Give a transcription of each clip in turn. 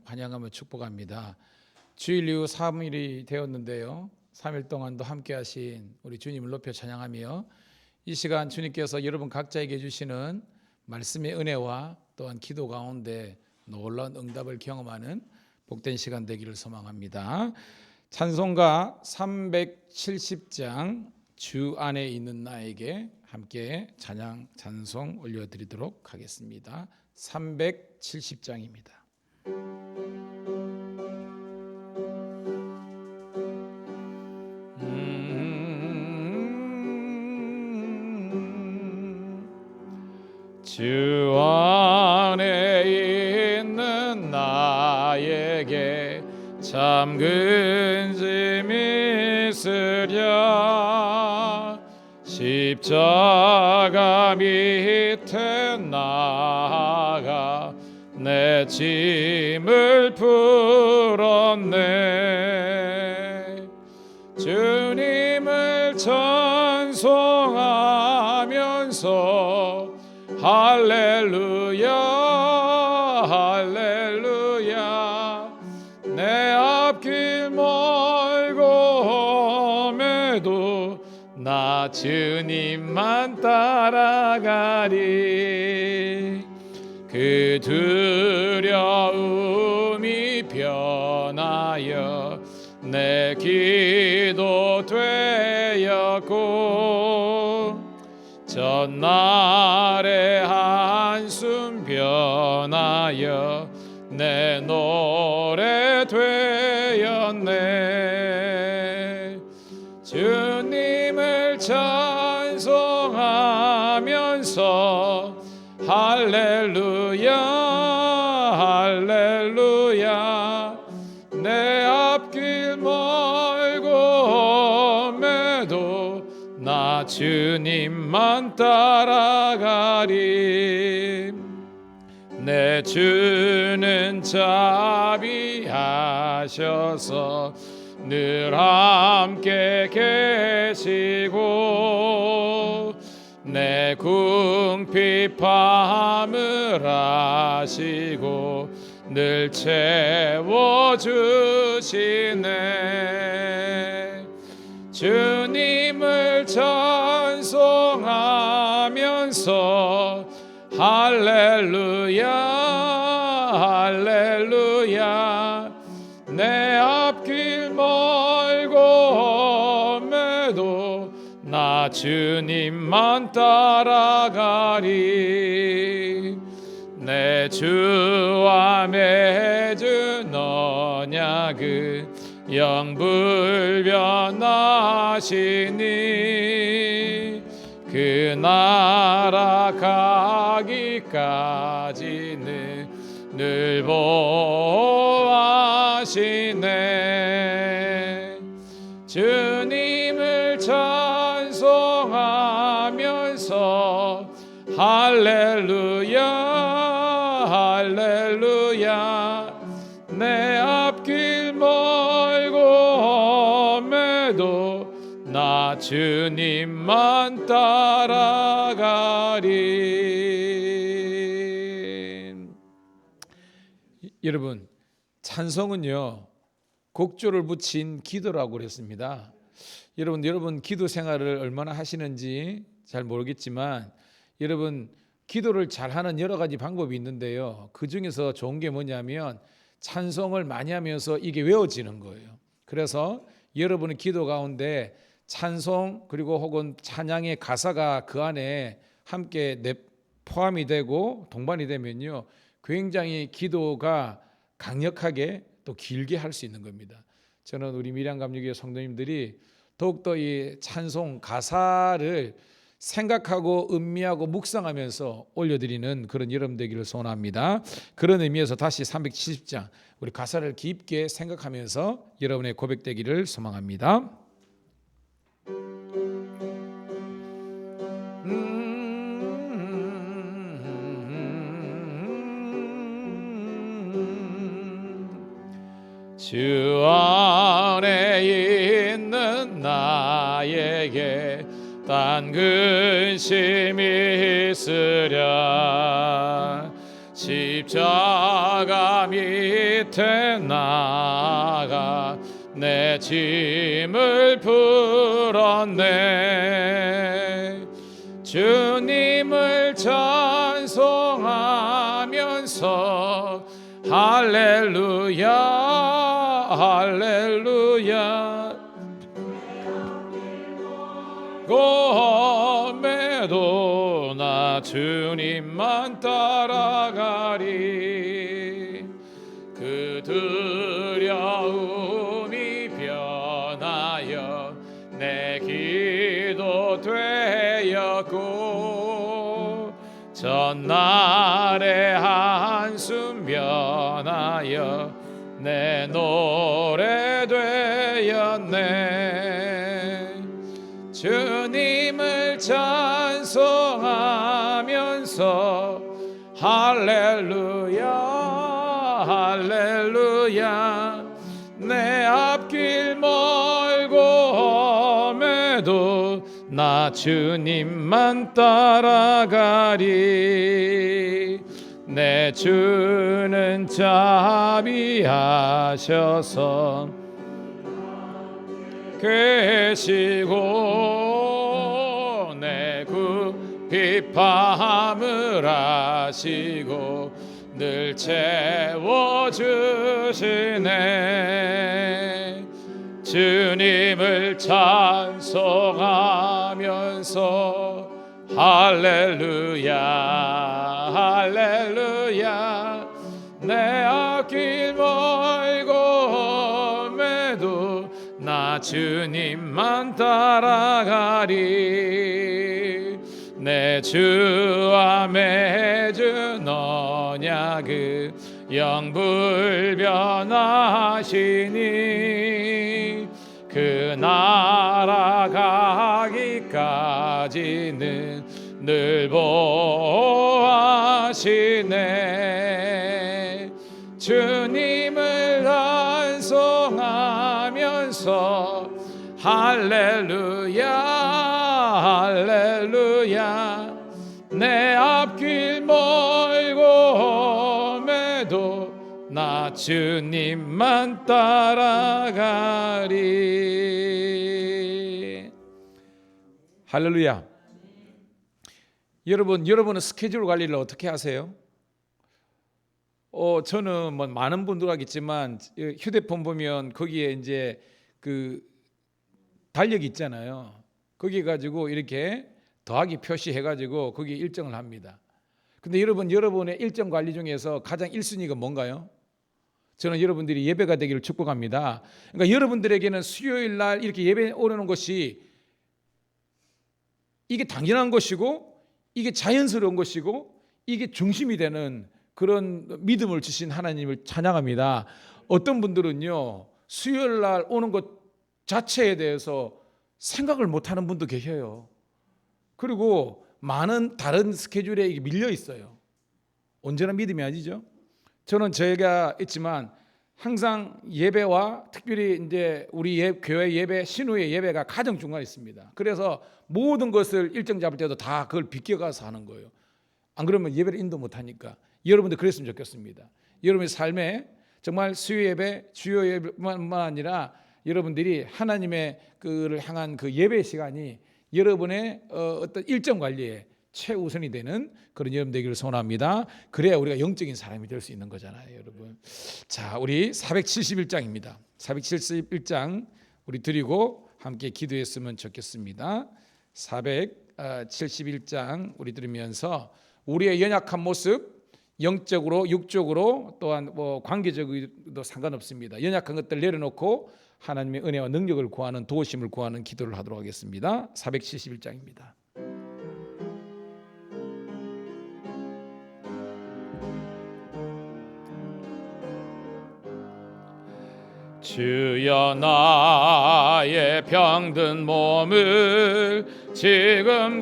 환영하며 축복합니다. 주일 이후 3일이 되었는데요. 3일 동안도 함께 하신 우리 주님을 높여 찬양하며 이 시간 주님께서 여러분 각자에게 주시는 말씀의 은혜와 또한 기도 가운데 놀라운 응답을 경험하는 복된 시간 되기를 소망합니다. 찬송가 370장 주 안에 있는 나에게 함께 찬송 올려드리도록 하겠습니다. 370장입니다. 주 안에 있는 나에게 참 근심이 있으랴. 십자가 밑에 나아가 내 짐을 풀었네. 주님을 찬송하면서 할렐루야 할렐루야. 내 앞길 멀고 험해도 나 주님만 따라가리. 그 두려움이 변하여 내 기도 되었고 전날의 한숨 변하여 내 노래 되었네. 주님을 찬송하면서 할렐루야 할렐루야. 내 앞길 멀고 험해도 나 주님만 따라가리. 내 주는 자비하셔서 늘 함께 계시고 내 궁핍함을 아시고 늘 채워주시네. 주님을 찬송하면서 할렐루야 할렐루야. 내 앞길 멀고 험해도 나 주님만 따라가리. 내 주와 맺은 언약은 영불변하시니 그 나라 가기까지는 늘 보호하시네. 주님을 찬송하면서 할렐루야 할렐루야. 내 앞길 멀고 험해도 나 주님만 따라가리. 여러분, 찬송은요 곡조를 붙인 기도라고 그랬습니다. 여러분 기도 생활을 얼마나 하시는지 잘 모르겠지만 여러분 기도를 잘하는 여러 가지 방법이 있는데요, 그 중에서 좋은 게 뭐냐면 찬송을 많이 하면서 이게 외워지는 거예요. 그래서 여러분의 기도 가운데 찬송 그리고 혹은 찬양의 가사가 그 안에 함께 포함이 되고 동반이 되면요 굉장히 기도가 강력하게 또 길게 할 수 있는 겁니다. 저는 우리 밀양감리교회 성도님들이 더욱더 이 찬송 가사를 생각하고 음미하고 묵상하면서 올려드리는 그런 여러분 되기를 소원합니다. 그런 의미에서 다시 370장 우리 가사를 깊게 생각하면서 여러분의 고백되기를 소망합니다. 주 안에 있는 나에게 딴 근심이 있으랴. 십자가 밑에 나가 내 짐을 풀었네. 주님을 찬송하면서 할렐루야 할렐루야 고험에도 나 주님만 따라가리. 그 두려움이 변하여 내 기도 되었고 전날의 한숨 변하여 내 노래 되었네. 주님을 찬송하면서 할렐루야 할렐루야 내 앞길 멀고 험해도 나 주님만 따라가리. 내 주는 자비하셔서 계시고 내 구 비팜을 하시고 늘 채워주시네. 주님을 찬송하면서 할렐루야 할렐루야 내 앞길 멀고 험해도 나 주님만 따라가리. 내 주와 맺은 언약을 영불변하시니 그 나라 가기까지는 늘 보호하시네. 주님을 찬송하면서 할렐루야 할렐루야 내 앞길 멀고 험해도 나 주님만 따라가리. 할렐루야. 여러분은 스케줄 관리를 어떻게 하세요? 저는 뭐 많은 분들 하겠지만 휴대폰 보면 거기에 이제 그 달력이 있잖아요. 거기 가지고 이렇게 더하기 표시해 가지고 거기에 일정을 합니다. 근데 여러분의 일정 관리 중에서 가장 1순위가 뭔가요? 저는 여러분들이 예배가 되기를 축복합니다. 그러니까 여러분들에게는 수요일 날 이렇게 예배 오르는 것이 이게 당연한 것이고 이게 자연스러운 것이고 이게 중심이 되는 그런 믿음을 주신 하나님을 찬양합니다. 어떤 분들은요 수요일 날 오는 것 자체에 대해서 생각을 못하는 분도 계셔요. 그리고 많은 다른 스케줄에 이게 밀려 있어요. 언제나 믿음이 아니죠. 저는 제가 있지만 항상 예배와 특별히 이제 우리 교회 예배, 신우의 예배가 가장 중간에 있습니다. 그래서 모든 것을 일정 잡을 때도 다 그걸 비껴가서 하는 거예요. 안 그러면 예배를 인도 못하니까. 여러분들 그랬으면 좋겠습니다. 여러분의 삶에 정말 수요 예배, 주요 예배만 아니라 여러분들이 하나님의 그를 향한 그 예배 시간이 여러분의 어떤 일정 관리에 최우선이 되는 그런 여러분 되기를 소원합니다. 그래야 우리가 영적인 사람이 될 수 있는 거잖아요, 여러분. 자, 우리 471장입니다. 471장 우리 드리고 함께 기도했으면 좋겠습니다. 471장 우리 들으면서 우리의 연약한 모습, 영적으로, 육적으로 또한 뭐 관계적으로도 상관없습니다. 연약한 것들 내려놓고 하나님의 은혜와 능력을 구하는 도우심을 구하는 기도를 하도록 하겠습니다. 471장입니다. 주여 나의 병든 몸을 지금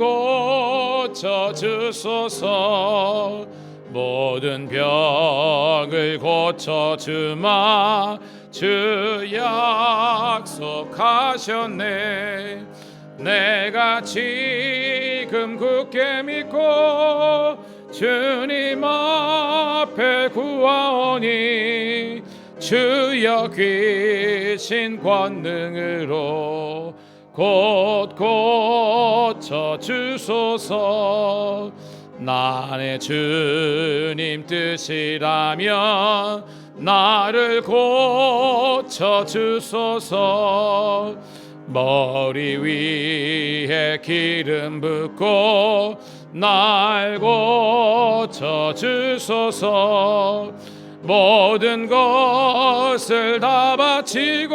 고쳐주소서. 모든 병을 고쳐주마 주 약속하셨네. 내가 지금 굳게 믿고 주님 앞에 구하오니 주여 귀신 권능으로 곧 고쳐 주소서. 나의 주님 뜻이라면 나를 고쳐 주소서. 머리 위에 기름 붓고 날 고쳐 주소서. 모든 것을 다 바치고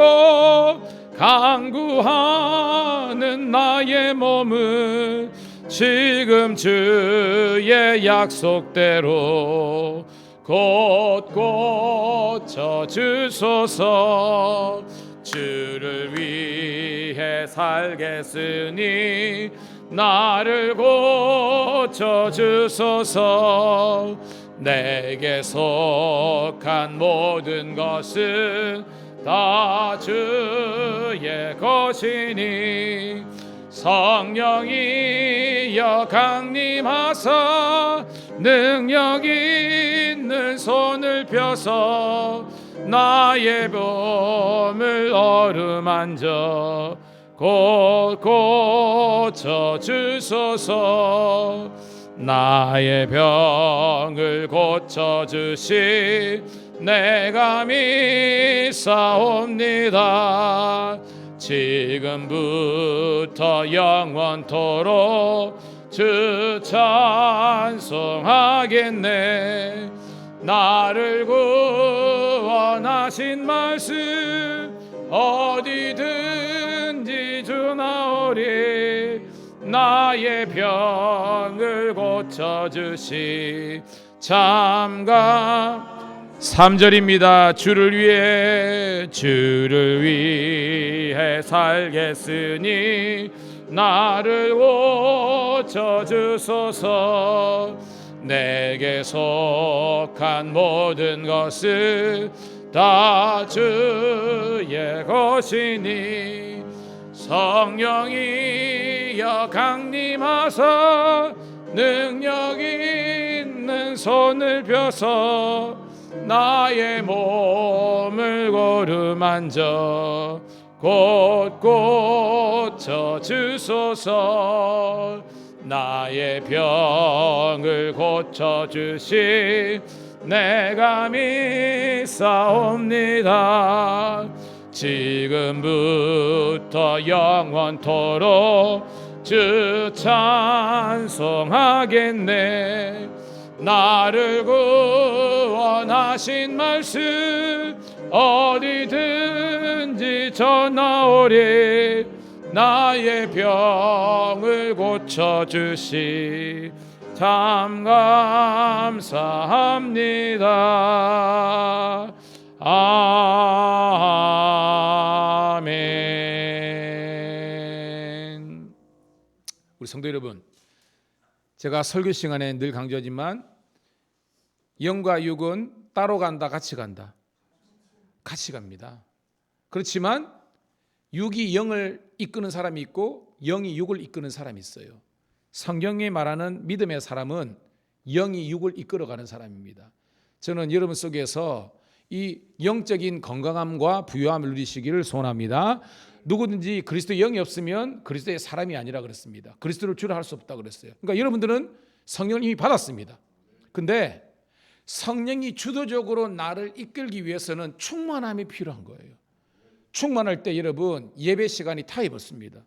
간구하는 나의 몸을 지금 주의 약속대로 곧 고쳐 주소서. 주를 위해 살겠으니 나를 고쳐 주소서. 내게 속한 모든 것은 다 주의 것이니 성령이여 강림하사 능력 있는 손을 펴서 나의 몸을 어루만져 곧 고쳐 주소서. 나의 병을 고쳐주시 내가 믿사옵니다. 지금부터 영원토록 주 찬송하겠네. 나를 구원하신 말씀 어디든지 주나오리. 나의 병을 고쳐주시 참감. 3절입니다. 주를 위해 살겠으니 나를 고쳐주소서. 내게 속한 모든 것은 다 주의 것이니 성령이여 강림하사 능력 있는 손을 펴서 나의 몸을 고루만져 곧 고쳐 주소서. 나의 병을 고쳐주시 내가 믿사옵니다. 지금부터 영원토록 주 찬송하겠네. 나를 구원하신 말씀 어디든지 전하오리. 나의 병을 고쳐주시 참 감사합니다. 아멘. 우리 성도 여러분, 제가 설교 시간에 늘 강조하지만 영과 육은 따로 간다, 같이 간다. 같이 갑니다. 그렇지만 육이 영을 이끄는 사람이 있고 영이 육을 이끄는 사람이 있어요. 성경이 말하는 믿음의 사람은 영이 육을 이끌어가는 사람입니다. 저는 여러분 속에서 이 영적인 건강함과 부유함을 누리시기를 소원합니다. 누구든지 그리스도의 영이 없으면 그리스도의 사람이 아니라 그랬습니다. 그리스도를 주라 할 수 없다 그랬어요. 그러니까 여러분들은 성령을 이미 받았습니다. 근데 성령이 주도적으로 나를 이끌기 위해서는 충만함이 필요한 거예요. 충만할 때 여러분 예배 시간이 타협 없습니다.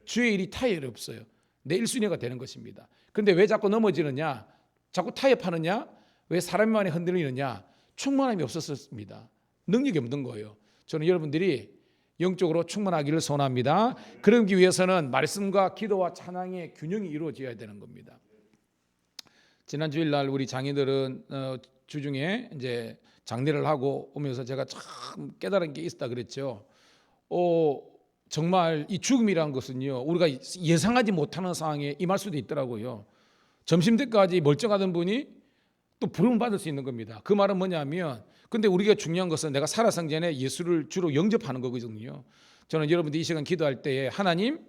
주의 일이 타협이 없어요. 내 1순위가 되는 것입니다. 그런데 왜 자꾸 넘어지느냐? 자꾸 타협하느냐? 왜 사람만이 흔들리느냐? 충만함이 없었습니다. 능력이 없는 거예요. 저는 여러분들이 영적으로 충만하기를 소원합니다. 그러기 위해서는 말씀과 기도와 찬양의 균형이 이루어져야 되는 겁니다. 지난 주일날 우리 장인들은 주중에 이제 장례를 하고 오면서 제가 참 깨달은 게 있다 그랬죠. 정말 이 죽음이라는 것은요, 우리가 예상하지 못하는 상황에 임할 수도 있더라고요. 점심 때까지 멀쩡하던 분이 또 부름을 받을 수 있는 겁니다. 그 말은 뭐냐면, 근데 우리가 중요한 것은 내가 살아생전에 예수를 주로 영접하는 거거든요. 저는 여러분들 이 시간 기도할 때에 하나님,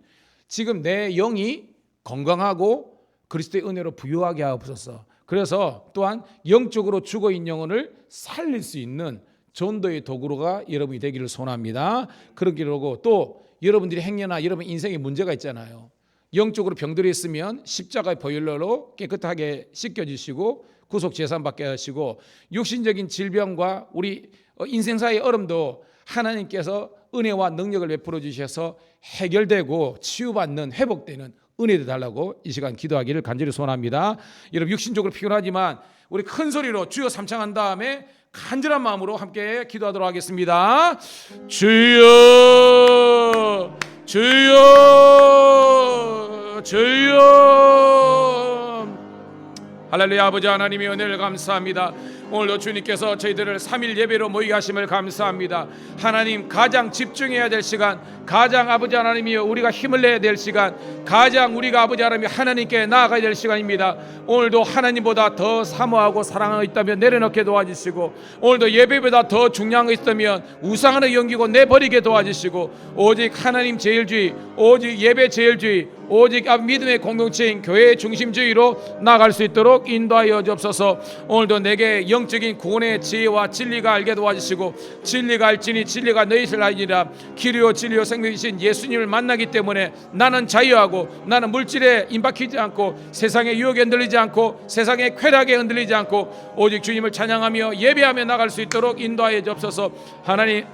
지금 내 영이 건강하고 그리스도의 은혜로 부유하게 하옵소서. 그래서 또한 영적으로 죽어있는 영혼을 살릴 수 있는 전도의 도구가 여러분이 되기를 소원합니다. 그러기로 또 여러분들이 행여나 여러분 인생에 문제가 있잖아요. 영적으로 병들어 있으면 십자가의 보혈로 깨끗하게 씻겨주시고 구속 제산 받게 하시고 육신적인 질병과 우리 인생사의 어려움도 하나님께서 은혜와 능력을 베풀어 주셔서 해결되고 치유받는 회복되는 은혜를 달라고 이 시간 기도하기를 간절히 소원합니다. 여러분 육신적으로 피곤하지만 우리 큰 소리로 주여 삼창한 다음에 간절한 마음으로 함께 기도하도록 하겠습니다. 주여 주여 주여. 할렐루야. 아버지 하나님의 은혜를 감사합니다. 오늘도 주님께서 저희들을 3일 예배로 모이게 하심을 감사합니다. 하나님, 가장 집중해야 될 시간, 가장 아버지 하나님이여 우리가 힘을 내야 될 시간, 가장 우리가 아버지 하나님 하나님께 나아가야 될 시간입니다. 오늘도 하나님보다 더 사모하고 사랑하고 있다면 내려놓게 도와주시고, 오늘도 예배보다 더 중요한 거 있다면 우상을 연기고 내버리게 도와주시고, 오직 하나님 제일주의, 오직 예배 제일주의, 오직 믿음의 공동체인 교회의 중심주의로 나아갈 수 있도록 인도하여 주옵소서. 오늘도 내게 영적인 구원의 지혜와 진리가 알게 도와주시고, 진리가 알지니 진리가 너희를 알리라. 길이요 진리요 생명이신 예수님을 만나기 때문에 나는 자유하고, 나는 물질에 임박히지 않고, 세상의 유혹에 흔들리지 않고, 세상의 쾌락에 흔들리지 않고, 오직 주님을 찬양하며 예배하며 나갈 수 있도록 인도하여 주옵소서. 하나님,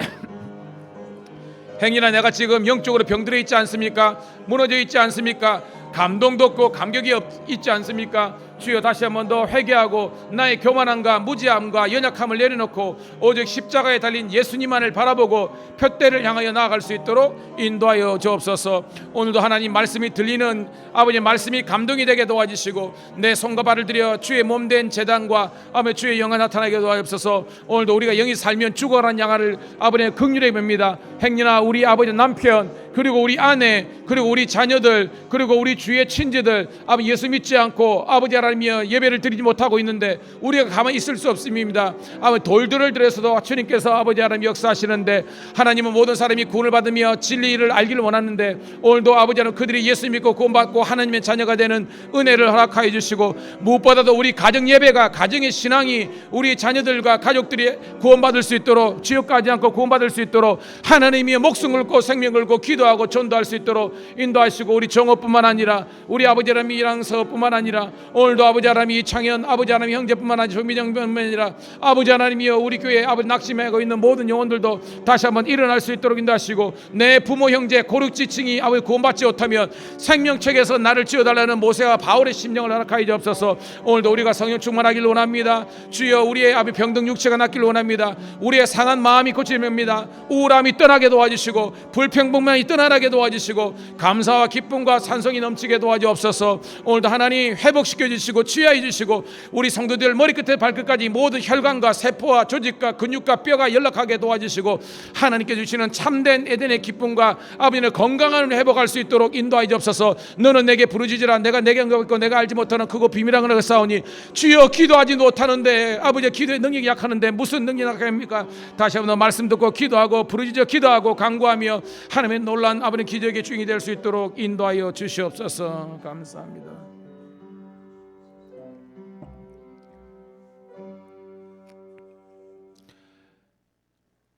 행여나 내가 지금 영적으로 병들어 있지 않습니까? 무너져 있지 않습니까? 감동도 없고 감격이 있지 않습니까? 주여, 다시 한 번 더 회개하고 나의 교만함과 무지함과 연약함을 내려놓고 오직 십자가에 달린 예수님만을 바라보고 표대를 향하여 나아갈 수 있도록 인도하여 주옵소서. 오늘도 하나님 말씀이 들리는 아버지 말씀이 감동이 되게 도와주시고, 내 손과 발을 들여 주의 몸된 제단과 아버지 주의 영화 나타나게 도와주옵소서. 오늘도 우리가 영이 살면 죽어라는 양아를 아버지의 긍휼에 봅니다. 행여나 우리 아버지 남편, 그리고 우리 아내, 그리고 우리 자녀들, 그리고 우리 주위의 친지들 아버지 예수 믿지 않고 아버지 하나님이여 예배를 드리지 못하고 있는데 우리가 가만히 있을 수 없습니다. 아버지 돌들을 들여서도 주님께서 아버지 하나님 역사하시는데, 하나님은 모든 사람이 구원을 받으며 진리를 알기를 원하는데, 오늘도 아버지 하나님 그들이 예수 믿고 구원받고 하나님의 자녀가 되는 은혜를 허락하여 주시고, 무엇보다도 우리 가정 예배가, 가정의 신앙이 우리 자녀들과 가족들이 구원받을 수 있도록, 지옥 가지 않고 구원받을 수 있도록 하나님이 목숨 걸고 생명 걸고 기도하고 전도할 수 있도록 인도하시고, 우리 정호뿐만 아니라 우리 아버지 하나님 이랑서뿐만 아니라 오늘도 아버지 하나님 이창현 아버지 하나님 형제뿐만 아니라 조미정뿐만 아니라 아버지 하나님이여 우리 교회 아버지 낙심하고 있는 모든 영혼들도 다시 한번 일어날 수 있도록 인도하시고, 내 부모 형제 고륙지층이 아버지 구원받지 못하면 생명책에서 나를 지어달라는 모세와 바울의 심령을 허락하여 주옵소서. 오늘도 우리가 성령 충만하기를 원합니다. 주여, 우리의 아버지 병든 육체가 낫기를 원합니다. 우리의 상한 마음이 고침입니다. 우울함이 떠나게 도와주시고, 불평분만이 떠나게 도와주시고, 감사와 기쁨과 산성이 넘치게 도와주옵소서. 오늘도 하나님 회복시켜 주시고 치유해 주시고, 우리 성도들 머리끝에 발끝까지 모든 혈관과 세포와 조직과 근육과 뼈가 연락하게 도와주시고, 하나님께 주시는 참된 에덴의 기쁨과 아버지의 건강한 회복할 수 있도록 인도하여 주옵소서. 너는 내게 부르짖으라. 내가 내게 응답하고 내가 알지 못하는 크고 비밀한 것을 싸우니, 주여, 기도하지 못하는데 아버지 기도의 능력이 약하는데 무슨 능력이 약합니까? 다시 한번 말씀 듣고 기도하고 부르짖어 기도하고 간구하며 하나님의 놀란 아버지 기적의 주인이 될 수 있도록 인도하여 주시옵소서. 감사합니다.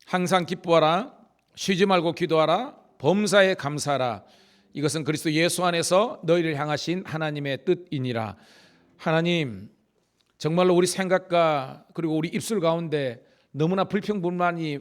항상 기뻐하라, 쉬지 말고 기도하라, 범사에 감사하라. 이것은 그리스도 예수 안에서 너희를 향하신 하나님의 뜻이니라. 하나님, 정말로 우리 생각과 그리고 우리 입술 가운데 너무나 불평불만이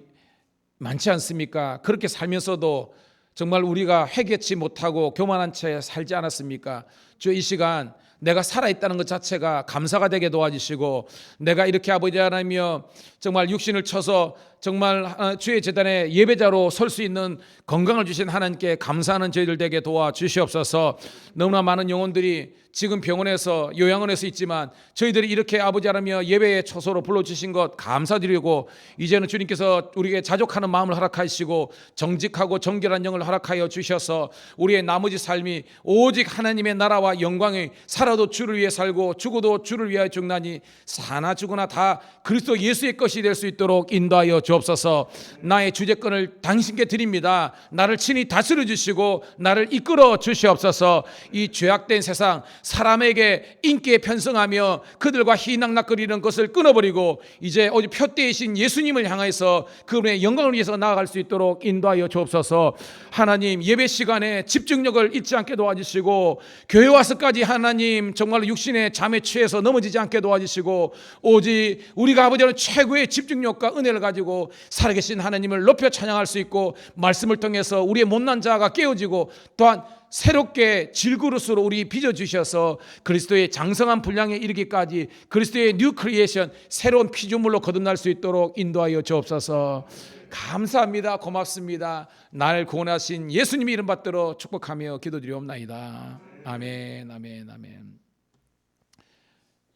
많지 않습니까? 그렇게 살면서도 정말 우리가 회개치 못하고 교만한 채 살지 않았습니까? 주, 이 시간 내가 살아있다는 것 자체가 감사가 되게 도와주시고, 내가 이렇게 아버지 하나님이여 정말 육신을 쳐서 정말 주의 제단에 예배자로 설 수 있는 건강을 주신 하나님께 감사하는 저희들 되게 도와주시옵소서. 너무나 많은 영혼들이 지금 병원에서 요양원에서 있지만 저희들이 이렇게 아버지 하나님이여 예배의 초소로 불러주신 것 감사드리고, 이제는 주님께서 우리에게 자족하는 마음을 허락하시고 정직하고 정결한 영을 허락하여 주셔서 우리의 나머지 삶이 오직 하나님의 나라와 영광이 살아 살아도 주를 위해 살고 죽어도 주를 위하여 죽나니 사나 죽으나 다 그리스도 예수의 것이 될 수 있도록 인도하여 주옵소서. 나의 주재권을 당신께 드립니다. 나를 친히 다스려 주시고 나를 이끌어 주시옵소서. 이 죄악된 세상 사람에게 인기에 편성하며 그들과 희낙낙거리는 것을 끊어버리고 이제 오직 표대이신 예수님을 향해서 그분의 영광을 위해서 나아갈 수 있도록 인도하여 주옵소서. 하나님, 예배 시간에 집중력을 잊지 않게 도와주시고 교회 와서까지 하나님 정말 육신의 잠에 취해서 넘어지지 않게 도와주시고 오직 우리가 아버지는 최고의 집중력과 은혜를 가지고 살아계신 하나님을 높여 찬양할 수 있고 말씀을 통해서 우리의 못난 자가 깨어지고 또한 새롭게 질그릇으로 우리 빚어주셔서 그리스도의 장성한 분량에 이르기까지 그리스도의 뉴 크리에이션 새로운 피조물로 거듭날 수 있도록 인도하여 주옵소서. 감사합니다. 고맙습니다. 나를 구원하신 예수님 이름 받들어 축복하며 기도드리옵나이다. 아멘, 아멘, 아멘.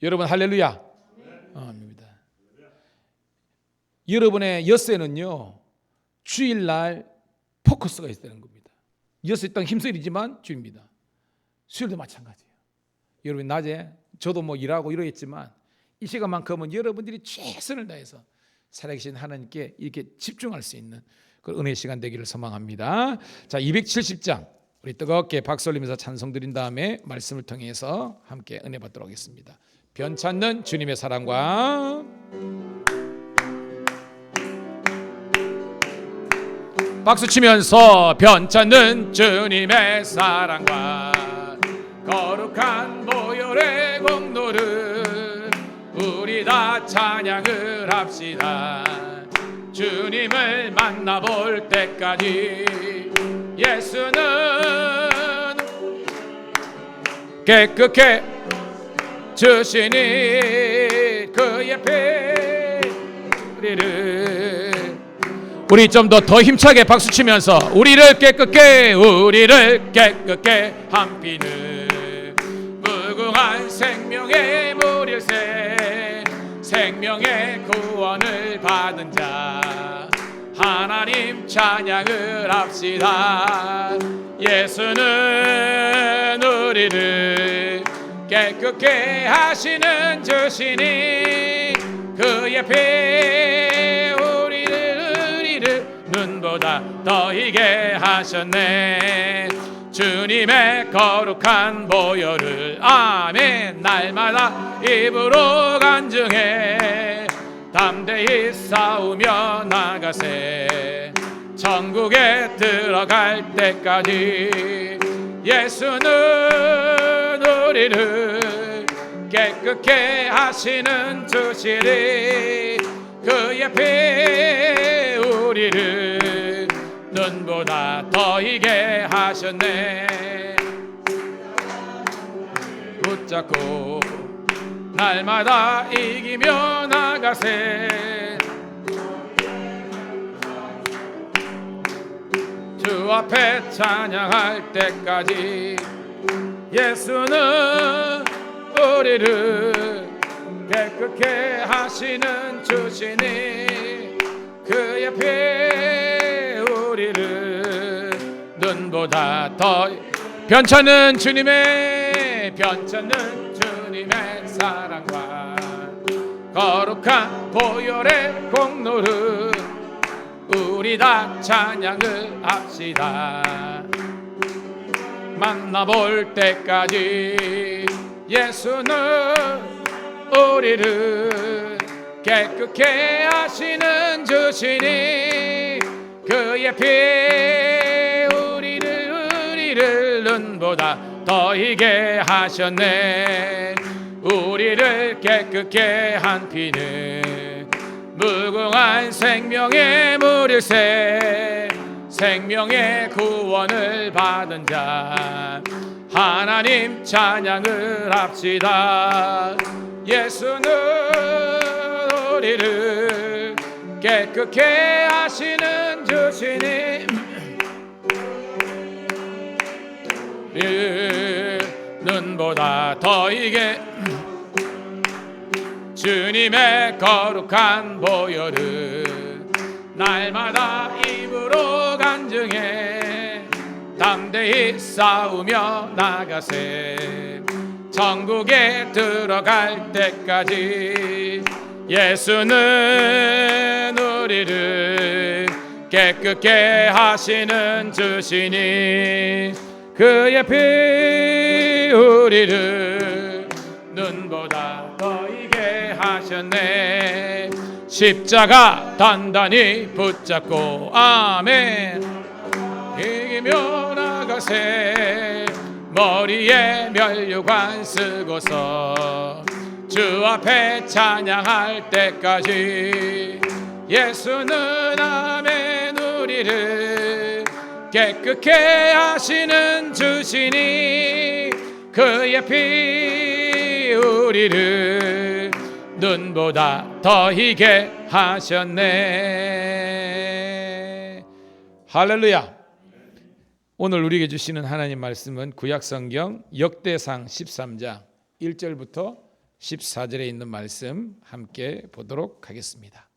여러분 할렐루야. 아멘입니다. 여러분의 엿새는요 주일날 포커스가 있어야 되는 겁니다. 엿새 땅 힘쓰리지만 주입니다. 수요일도 마찬가지예요. 여러분 낮에 저도 뭐 일하고 이러겠지만 이 시간만큼은 여러분들이 최선을 다해서 살아계신 하나님께 이렇게 집중할 수 있는 그 은혜의 시간 되기를 소망합니다. 자, 270장 우리 뜨겁게 박수 올리면서 찬송 드린 다음에 말씀을 통해서 함께 은혜 받도록 하겠습니다. 변찮는 주님의 사랑과 박수 치면서 변찮는 주님의 사랑과 거룩한 보혈의 공로를 우리 다 찬양을 합시다. 주님을 만나볼 때까지 예수는 깨끗해 주시니 그의 피를 우리 좀 더 힘차게 박수 치면서 우리를 깨끗게 한 피는 무궁한 생명의 무릴새 생명의 구원을 받은 자 하나님 찬양을 합시다. 예수는 우리를 깨끗게 하시는 주시니 그의 피 눈보다 더 희게 하셨네. 주님의 거룩한 보혈을 아멘 날마다 입으로 간증해 담대히 싸우며 나가세. 천국에 들어갈 때까지 예수는 우리를 깨끗게 하시는 주시리 그의 피 우리를 눈보다 더 희게 하셨네. 붙잡고 날마다 이기며 나가세. 주 앞에 찬양할 때까지 예수는 우리를 깨끗게 하시는 주시니 그의 피 우리를 눈보다 더 변찮는 주님의 사랑과 거룩한 보혈의 공로를 우리 다 찬양을 합시다. 만나볼 때까지 예수는 우리를 깨끗게 하시는 주시니 그의 피 우리를 눈보다 더 희게 하셨네. 우리를 깨끗게 한 피는 무궁한 생명의 무릴새 생명의 구원을 받은 자 하나님 찬양을 합시다. 예수는 우리를 깨끗게 하시는 주시니 눈보다 더 희게 주님의 거룩한 보혈을 날마다 입으로 간증해 담대히 싸우며 나가세. 천국에 들어갈 때까지 예수는 우리를 깨끗게 하시는 주시니 그의 피 우리를 눈보다 더이게 하셨네. 십자가 단단히 붙잡고 아멘 이기며 나가세. 머리에 면류관 쓰고서 주 앞에 찬양할 때까지 예수는 아멘 우리를 깨끗게 하시는 주시니 그의 피 우리를 눈보다 더 희게 하셨네. 할렐루야. 오늘 우리에게 주시는 하나님 말씀은 구약성경 역대상 13장 1절부터 14절에 있는 말씀 함께 보도록 하겠습니다.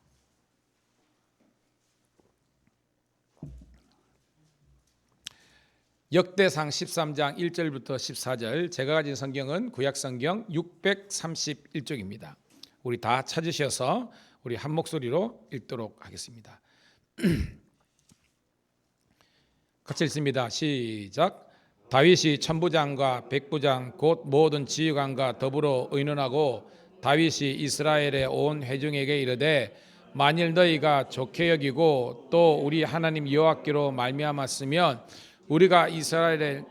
역대상 13장 1절부터 14절, 제가 가진 성경은 구약성경 631쪽입니다. 우리 다 찾으셔서 우리 한 목소리로 읽도록 하겠습니다. 같이 읽습니다. 시작. 다윗이 천부장과 백부장 곧 모든 지휘관과 더불어 의논하고 다윗이 이스라엘의 온 회중에게 이르되 만일 너희가 좋게 여기고 또 우리 하나님 여호와께로 말미암았으면 우리가 이스라엘의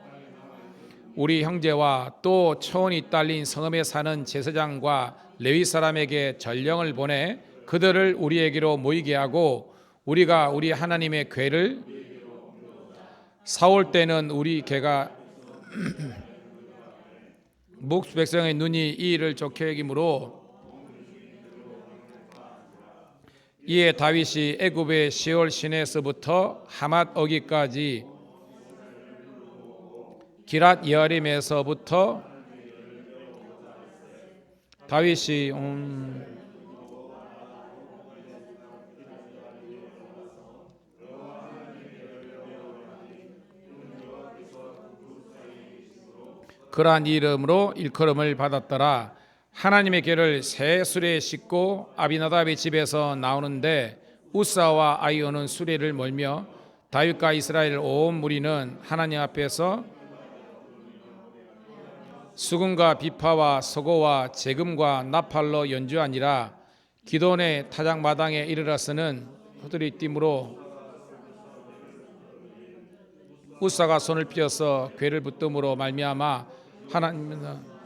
우리 형제와 또 초원이 딸린 성읍에 사는 제사장과 레위 사람에게 전령을 보내 그들을 우리에게로 모이게 하고 우리가 우리 하나님의 궤를 사올 때는 우리 개가 목 백성의 눈이 이 일을 좋게 여기므로 이에 다윗이 애굽의 시올 시내에서부터 하맛 어기까지 기랏 여림에서부터 다윗이 그러한 이름으로 일컬음을 받았더라. 하나님의 궤를 새 수레에 싣고 아비나답의 집에서 나오는데 우사와 아이오는 수레를 몰며 다윗과 이스라엘 온 무리는 하나님 앞에서 수금과 비파와 서고와 재금과 나팔로 연주하니라. 기돈의 타작마당에 이르러서는 호들이 띠므로 우사가 손을 펴서 궤를 붙듦으로 말미암아 하나님은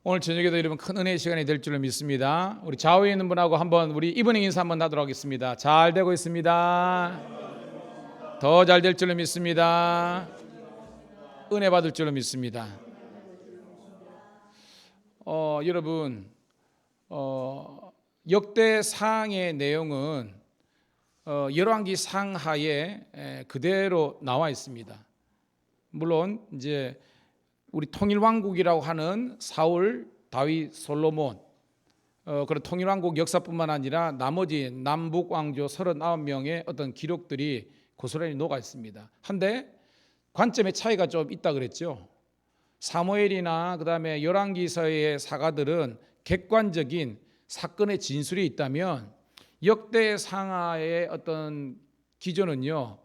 오늘 저녁에도 여러분 큰 은혜의 시간이 될 줄로 믿습니다. 우리 좌우에 있는 분하고 한번 우리 이브닝 인사 한번 하도록 하겠습니다. 잘 되고 있습니다. 더 잘 될 줄로 믿습니다. 은혜 받을 줄로 믿습니다. 여러분 역대상의 내용은 열왕기 상하에 그대로 나와 있습니다. 물론 이제 우리 통일왕국이라고 하는 사울, 다윗, 솔로몬 그런 통일왕국 역사뿐만 아니라 나머지 남북 왕조 39명의 어떤 기록들이 고스란히 녹아 있습니다. 한데 관점의 차이가 좀 있다 그랬죠. 사무엘이나 그다음에 열왕기서의 사가들은 객관적인 사건의 진술이 있다면 역대상하의 어떤 기조는요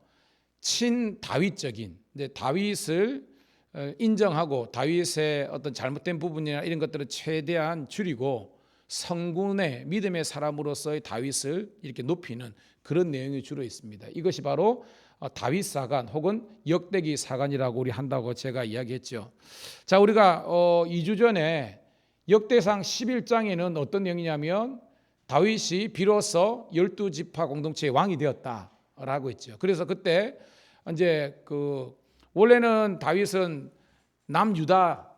친다윗적인 다윗을 인정하고 다윗의 어떤 잘못된 부분이나 이런 것들을 최대한 줄이고 성군의 믿음의 사람으로서의 다윗을 이렇게 높이는 그런 내용이 주로 있습니다. 이것이 바로 다윗 사관 혹은 역대기 사관이라고 우리 한다고 제가 이야기했죠. 자, 우리가 2주 전에 역대상 11장에는 어떤 내용이냐면 다윗이 비로소 12지파 공동체의 왕이 되었다라고 했죠. 그래서 그때 이제 원래는 다윗은 남유다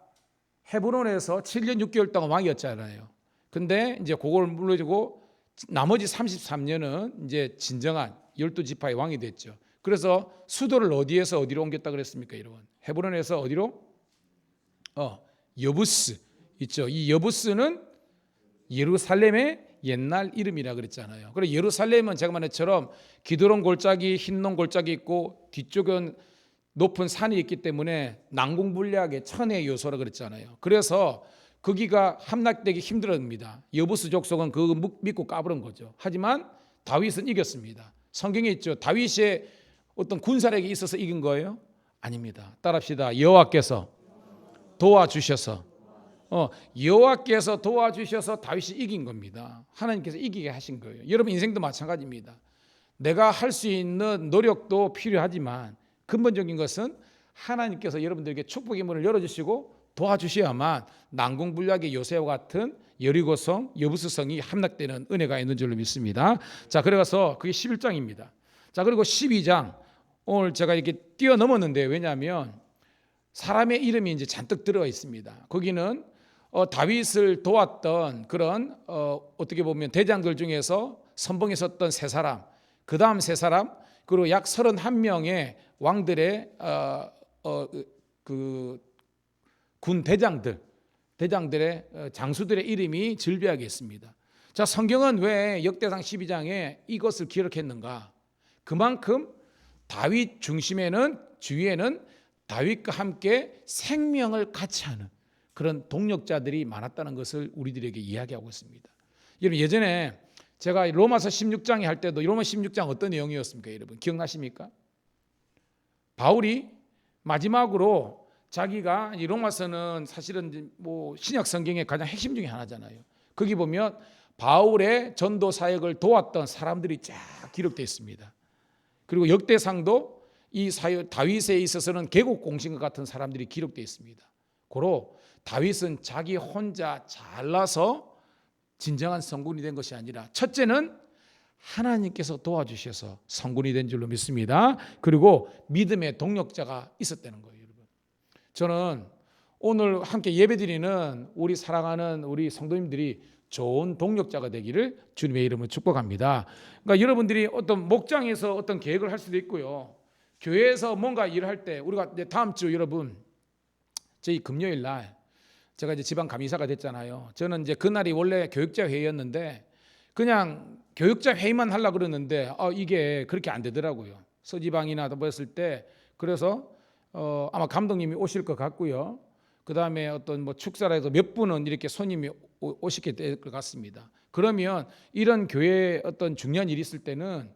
헤브론에서 7년 6개월 동안 왕이었잖아요. 근데 이제 그걸 물려주고 나머지 33년은 이제 진정한 12지파의 왕이 됐죠. 그래서 수도를 어디에서 어디로 옮겼다 그랬습니까, 여러분? 헤브론에서 어디로? 여부스 있죠. 이 여부스는 예루살렘의 옛날 이름이라 그랬잖아요. 그리고 예루살렘은 제가 말한 것처럼 기드론 골짜기, 흰논 골짜기 있고 뒤쪽은 높은 산이 있기 때문에 난공불락의 천혜의 요소라 그랬잖아요. 그래서 거기가 함락되기 힘들었습니다. 여부스 족속은 그거 믿고 까부른 거죠. 하지만 다윗은 이겼습니다. 성경에 있죠. 다윗의 어떤 군사력이 있어서 이긴 거예요? 아닙니다. 따라합시다. 여호와께서 도와주셔서 여호와께서 도와주셔서 다윗이 이긴 겁니다. 하나님께서 이기게 하신 거예요. 여러분 인생도 마찬가지입니다. 내가 할 수 있는 노력도 필요하지만 근본적인 것은 하나님께서 여러분들에게 축복의 문을 열어주시고 도와주셔야만 난공불락의 요새와 같은 여리고성, 여부스성이 함락되는 은혜가 있는 줄로 믿습니다. 자, 그래서 그게 11장입니다. 자, 그리고 12장 오늘 제가 이렇게 뛰어넘었는데 왜냐하면 사람의 이름이 이제 잔뜩 들어가 있습니다. 거기는 다윗을 도왔던 그런 어떻게 보면 대장들 중에서 선봉에 섰던 세 사람, 그 다음 세 사람, 그리고 약 31명의 왕들의 군 대장들의 장수들의 이름이 즐비하게 있습니다. 자, 성경은 왜 역대상 12장에 이것을 기록했는가? 그만큼 다윗 중심에는 주위에는 다윗과 함께 생명을 같이 하는 그런 동력자들이 많았다는 것을 우리들에게 이야기하고 있습니다. 여러분 예전에 제가 로마서 16장에 할 때도 로마 16장 어떤 내용이었습니까? 여러분 기억나십니까? 바울이 마지막으로 자기가 이 로마서는 사실은 뭐 신약 성경의 가장 핵심 중에 하나잖아요. 거기 보면 바울의 전도 사역을 도왔던 사람들이 쫙 기록되어 있습니다. 그리고 역대상도 이 다윗에 있어서는 개국 공신과 같은 사람들이 기록되어 있습니다. 고로 다윗은 자기 혼자 잘나서 진정한 성군이 된 것이 아니라 첫째는 하나님께서 도와주셔서 성군이 된 줄로 믿습니다. 그리고 믿음의 동력자가 있었다는 거예요. 여러분, 저는 오늘 함께 예배드리는 우리 사랑하는 우리 성도님들이 좋은 동력자가 되기를 주님의 이름으로 축복합니다. 그러니까 여러분들이 어떤 목장에서 어떤 계획을 할 수도 있고요. 교회에서 뭔가 일을 할 때 우리가 이제 다음 주 여러분 저희 금요일 날 제가 이제 지방 감리사가 됐잖아요. 저는 이제 그날이 원래 교육자 회의였는데 그냥 교육자 회의만 하려고 그러는데 이게 그렇게 안 되더라고요. 서지방이나 뭐였을 때 그래서 아마 감독님이 오실 것 같고요. 그 다음에 어떤 뭐 축사라 해서 몇 분은 이렇게 손님이 오시게 될 것 같습니다. 그러면 이런 교회에 어떤 중요한 일이 있을 때는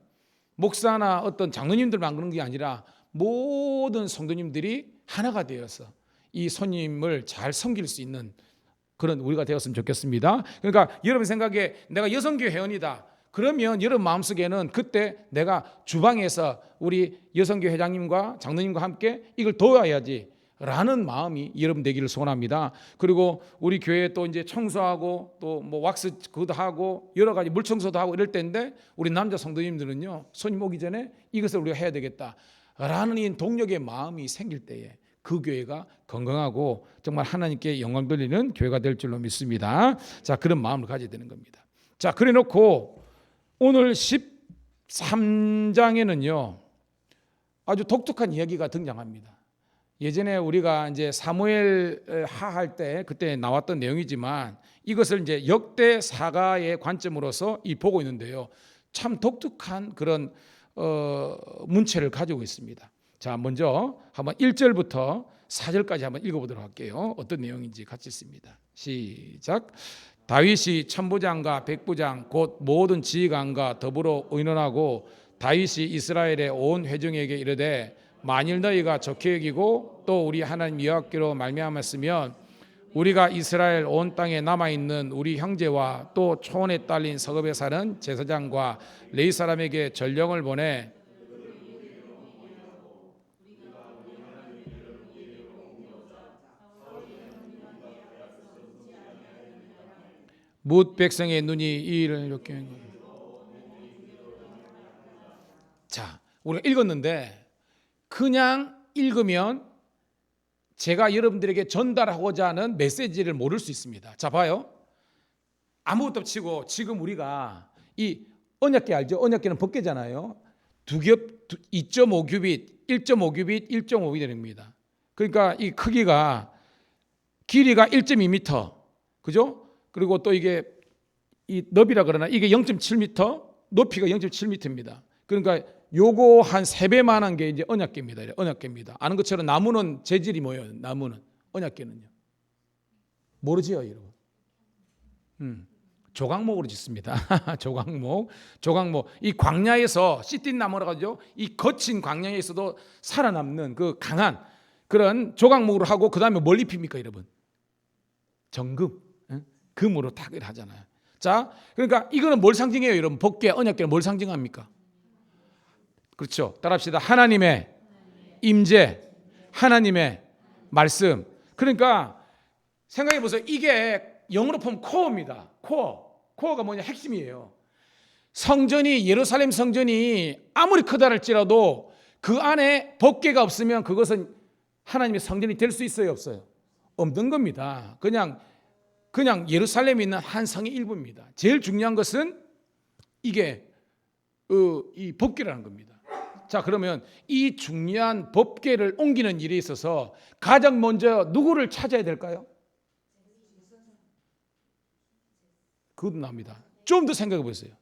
목사나 어떤 장로님들만 그런 게 아니라 모든 성도님들이 하나가 되어서 이 손님을 잘 섬길 수 있는 그런 우리가 되었으면 좋겠습니다. 그러니까 여러분 생각에 내가 여성교회 회원이다. 그러면 여러분 마음속에는 그때 내가 주방에서 우리 여성교회 회장님과 장로님과 함께 이걸 도와야지 라는 마음이 여러분 되기를 소원합니다. 그리고 우리 교회에 또 이제 청소하고 또 뭐 왁스 그것도 하고 여러 가지 물 청소도 하고 이럴 때인데 우리 남자 성도님들은요 손님 오기 전에 이것을 우리가 해야 되겠다라는 이 동력의 마음이 생길 때에 그 교회가 건강하고 정말 하나님께 영광 돌리는 교회가 될 줄로 믿습니다. 자, 그런 마음을 가져야 되는 겁니다. 자, 그래 놓고 오늘 13장에는요 아주 독특한 이야기가 등장합니다. 예전에 우리가 이제 사무엘 하 할 때 그때 나왔던 내용이지만 이것을 이제 역대 사가의 관점으로서 보고 있는데요. 참 독특한 그런 문체를 가지고 있습니다. 자, 먼저 한번 1절부터 4절까지 한번 읽어보도록 할게요. 어떤 내용인지 같이 읽습니다. 시작. 다윗이 천부장과 백부장 곧 모든 지휘관과 더불어 의논하고 다윗이 이스라엘의 온 회중에게 이르되 만일 너희가 좋게 여기고 또 우리 하나님 여호와께로 말미암았으면 우리가 이스라엘 온 땅에 남아있는 우리 형제와 또 초원에 딸린 서급에 사는 제사장과 레위 사람에게 전령을 보내 뭇 백성의 눈이 이 일을 이렇게. 자, 우리가 읽었는데 그냥 읽으면 제가 여러분들에게 전달하고자 하는 메시지를 모를 수 있습니다. 자, 봐요. 아무것도 치고 지금 우리가 이 언약궤 알죠? 언약궤는 법궤잖아요. 두 겹 2.5규빗, 1.5규빗, 1.5규빗 됩니다. 그러니까 이 크기가 길이가 1.2m, 그죠? 그리고 또 이게 이 너비라 그러나 이게 0.7m, 높이가 0.7m입니다. 그러니까 요거 한 3배만한 게 이제 언약궤입니다. 언약궤입니다. 아는 것처럼 나무는 재질이 뭐예요? 나무는 언약궤는요. 모르지요, 여러분? 조각목으로 짓습니다. 조각목. 이 광야에서 씨띤 나무라고 하죠. 이 거친 광야에서도 살아남는 그 강한 그런 조각목으로 하고 그 다음에 뭘 입힙니까, 여러분? 정금, 금으로 탁 하잖아요. 자, 그러니까 이거는 뭘 상징해요, 여러분? 법궤, 언약궤는 뭘 상징합니까? 그렇죠. 따라합시다. 하나님의 임재, 하나님의 말씀. 그러니까 생각해 보세요. 이게 영어로 보면 코어입니다. 코어가 뭐냐? 핵심이에요. 성전이 예루살렘 성전이 아무리 크다 할지라도 그 안에 법궤가 없으면 그것은 하나님의 성전이 될 수 있어요, 없어요? 없는 겁니다. 그냥 예루살렘에 있는 한 성의 일부입니다. 제일 중요한 것은 이게 이 법궤라는 겁니다. 자, 그러면 이 중요한 법궤를 옮기는 일에 있어서 가장 먼저 누구를 찾아야 될까요? 그것도 납니다. 좀 더 생각해 보세요.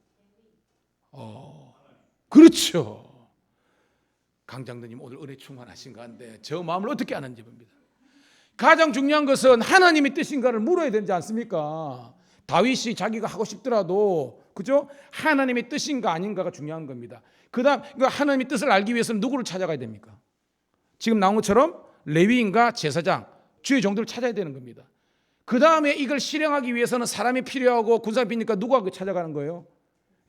그렇죠. 강장로님 오늘 은혜 충만하신가 한데 저 마음을 어떻게 아는지 봅니다. 가장 중요한 것은 하나님의 뜻인가를 물어야 되지 않습니까? 다윗이 자기가 하고 싶더라도 그죠? 하나님의 뜻인가 아닌가가 중요한 겁니다. 그다음 하나님의 뜻을 알기 위해서는 누구를 찾아가야 됩니까? 지금 나온 것처럼 레위인과 제사장, 주의 종들을 찾아야 되는 겁니다. 그 다음에 이걸 실행하기 위해서는 사람이 필요하고 군사가 필요하니까 누가 찾아가는 거예요?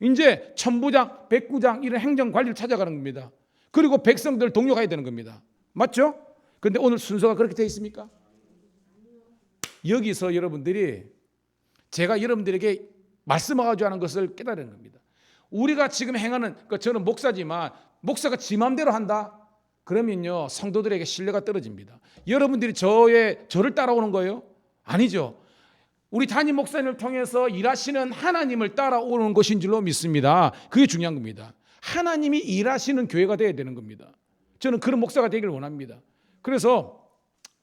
이제 천부장, 백부장 이런 행정관리를 찾아가는 겁니다. 그리고 백성들 동력해야 되는 겁니다. 맞죠? 그런데 오늘 순서가 그렇게 되어 있습니까? 여기서 여러분들이 제가 여러분들에게 말씀하고자 하는 것을 깨달은 겁니다. 우리가 지금 행하는, 저는 목사지만 목사가 지 마음대로 한다? 그러면요 성도들에게 신뢰가 떨어집니다. 여러분들이 저를 따라오는 거예요? 아니죠. 우리 담임 목사님을 통해서 일하시는 하나님을 따라오는 것인 줄로 믿습니다. 그게 중요한 겁니다. 하나님이 일하시는 교회가 되어야 되는 겁니다. 저는 그런 목사가 되기를 원합니다. 그래서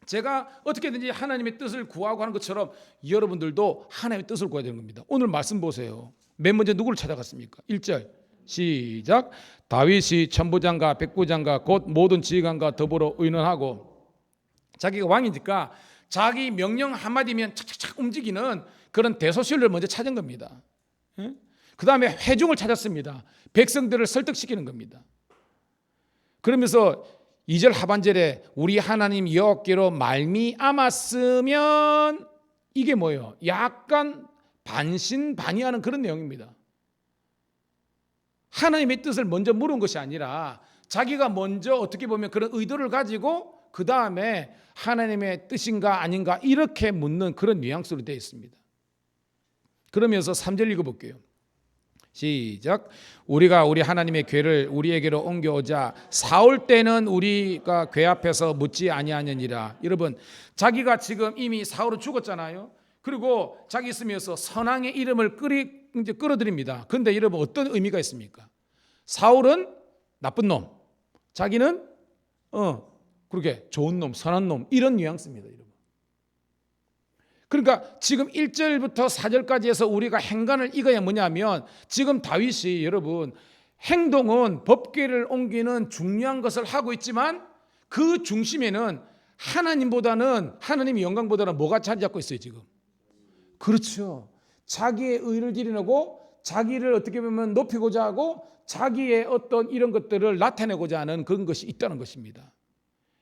제가 어떻게든지 하나님의 뜻을 구하고 하는 것처럼 여러분들도 하나님의 뜻을 구해야 되는 겁니다. 오늘 말씀 보세요. 맨 먼저 누구를 찾아갔습니까? 1절 시작. 다윗이 천부장과 백부장과 곧 모든 지휘관과 더불어 의논하고 자기가 왕이니까 자기 명령 한마디면 착착착 움직이는 그런 대소신을 먼저 찾은 겁니다. 그 다음에 회중을 찾았습니다. 백성들을 설득시키는 겁니다. 그러면서 2절 하반절에 우리 하나님 여호와께로 말미암았으면 이게 뭐예요? 약간 반신반의하는 그런 내용입니다. 하나님의 뜻을 먼저 물은 것이 아니라 자기가 먼저 어떻게 보면 그런 의도를 가지고 그 다음에 하나님의 뜻인가 아닌가 이렇게 묻는 그런 뉘앙스로 되어 있습니다. 그러면서 3절 읽어볼게요. 시작. 우리가 우리 하나님의 궤를 우리에게로 옮겨오자 사올 때는 우리가 궤 앞에서 묻지 아니하느니라. 여러분 자기가 지금 이미 사울은 죽었잖아요. 그리고 자기 있으면서 선왕의 이름을 끌어들입니다. 그런데 여러분 어떤 의미가 있습니까? 사울은 나쁜 놈, 자기는 그렇게 좋은 놈, 선한 놈 이런 뉘앙스입니다. 여러분. 그러니까 지금 1절부터 4절까지 해서 우리가 행간을 읽어야 뭐냐면 지금 다윗이 여러분 행동은 법궤를 옮기는 중요한 것을 하고 있지만 그 중심에는 하나님보다는 하나님의 영광보다는 뭐가 자리 잡고 있어요 지금? 그렇죠. 자기의 의를 드러내고 자기를 어떻게 보면 높이고자 하고 자기의 어떤 이런 것들을 나타내고자 하는 그런 것이 있다는 것입니다.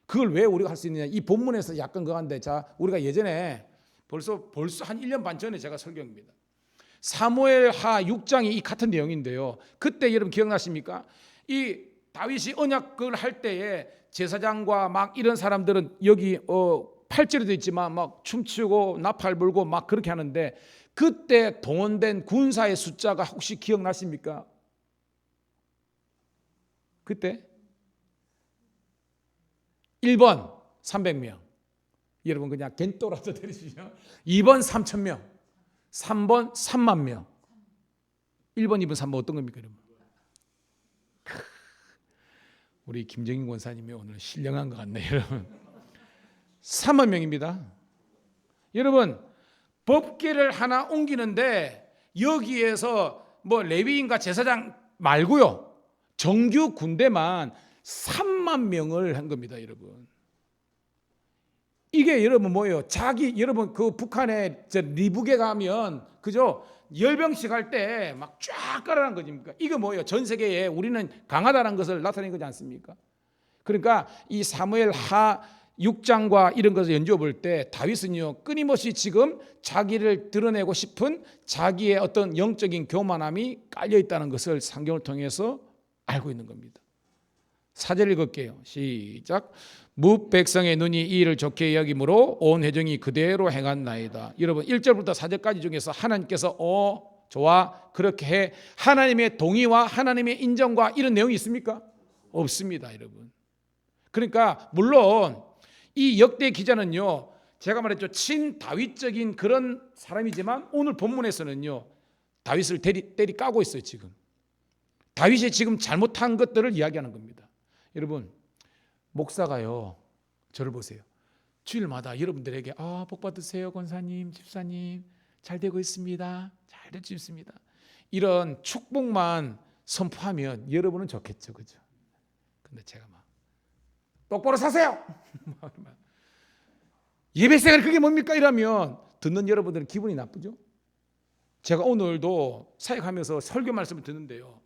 그걸 왜 우리가 할 수 있느냐? 이 본문에서 약간 그건데 자 우리가 예전에 벌써 한 1년 반 전에 제가 설교입니다. 사무엘하 6장이 이 같은 내용인데요. 그때 여러분 기억나십니까? 이 다윗이 언약을 할 때에 제사장과 막 이런 사람들은 여기 8절에도 있지만 막 춤추고 나팔 불고 막 그렇게 하는데 그때 동원된 군사의 숫자가 혹시 기억나십니까? 그때 1번 300명. 여러분 그냥 겐또라도 때리시죠. 2번 3,000명. 3번 3만 명. 1번, 2번, 3번 어떤 겁니까, 여러분? 우리 김정인 권사님이 오늘 신령한 것 같네요, 여러분. 3만 명입니다. 여러분, 법궤를 하나 옮기는데 여기에서 뭐 레위인과 제사장 말고요, 정규 군대만 3만 명을 한 겁니다, 여러분. 이게 여러분 뭐예요? 여러분 그 북한에 리북에 가면 그죠? 열병식 할 때 막 쫙 깔아놓은 거니까 이게 뭐예요? 전 세계에 우리는 강하다는 것을 나타낸 거지 않습니까? 그러니까 이 사무엘 하 6장과 이런 것을 연주해 볼 때 다윗은요 끊임없이 지금 자기를 드러내고 싶은 자기의 어떤 영적인 교만함이 깔려 있다는 것을 성경을 통해서 알고 있는 겁니다. 4절 읽을게요. 시작. 무 백성의 눈이 이 일을 좋게 여김으로 온 회중이 그대로 행한나이다. 여러분 1절부터 4절까지 중에서 하나님께서 좋아 그렇게 해, 하나님의 동의와 하나님의 인정과 이런 내용이 있습니까? 없습니다, 여러분. 그러니까 물론 이 역대 기자는요 제가 말했죠 친다윗적인 그런 사람이지만 오늘 본문에서는요 다윗을 때리 까고 있어요. 지금 다윗이 지금 잘못한 것들을 이야기하는 겁니다. 여러분 목사가요 저를 보세요. 주일마다 여러분들에게 복 받으세요 권사님 집사님 잘 되고 있습니다. 잘 되고 있습니다. 이런 축복만 선포하면 여러분은 좋겠죠, 그죠? 근데 제가 막 똑바로 사세요. 예배 생활 그게 뭡니까? 이러면 듣는 여러분들은 기분이 나쁘죠. 제가 오늘도 사역하면서 설교 말씀을 듣는데요.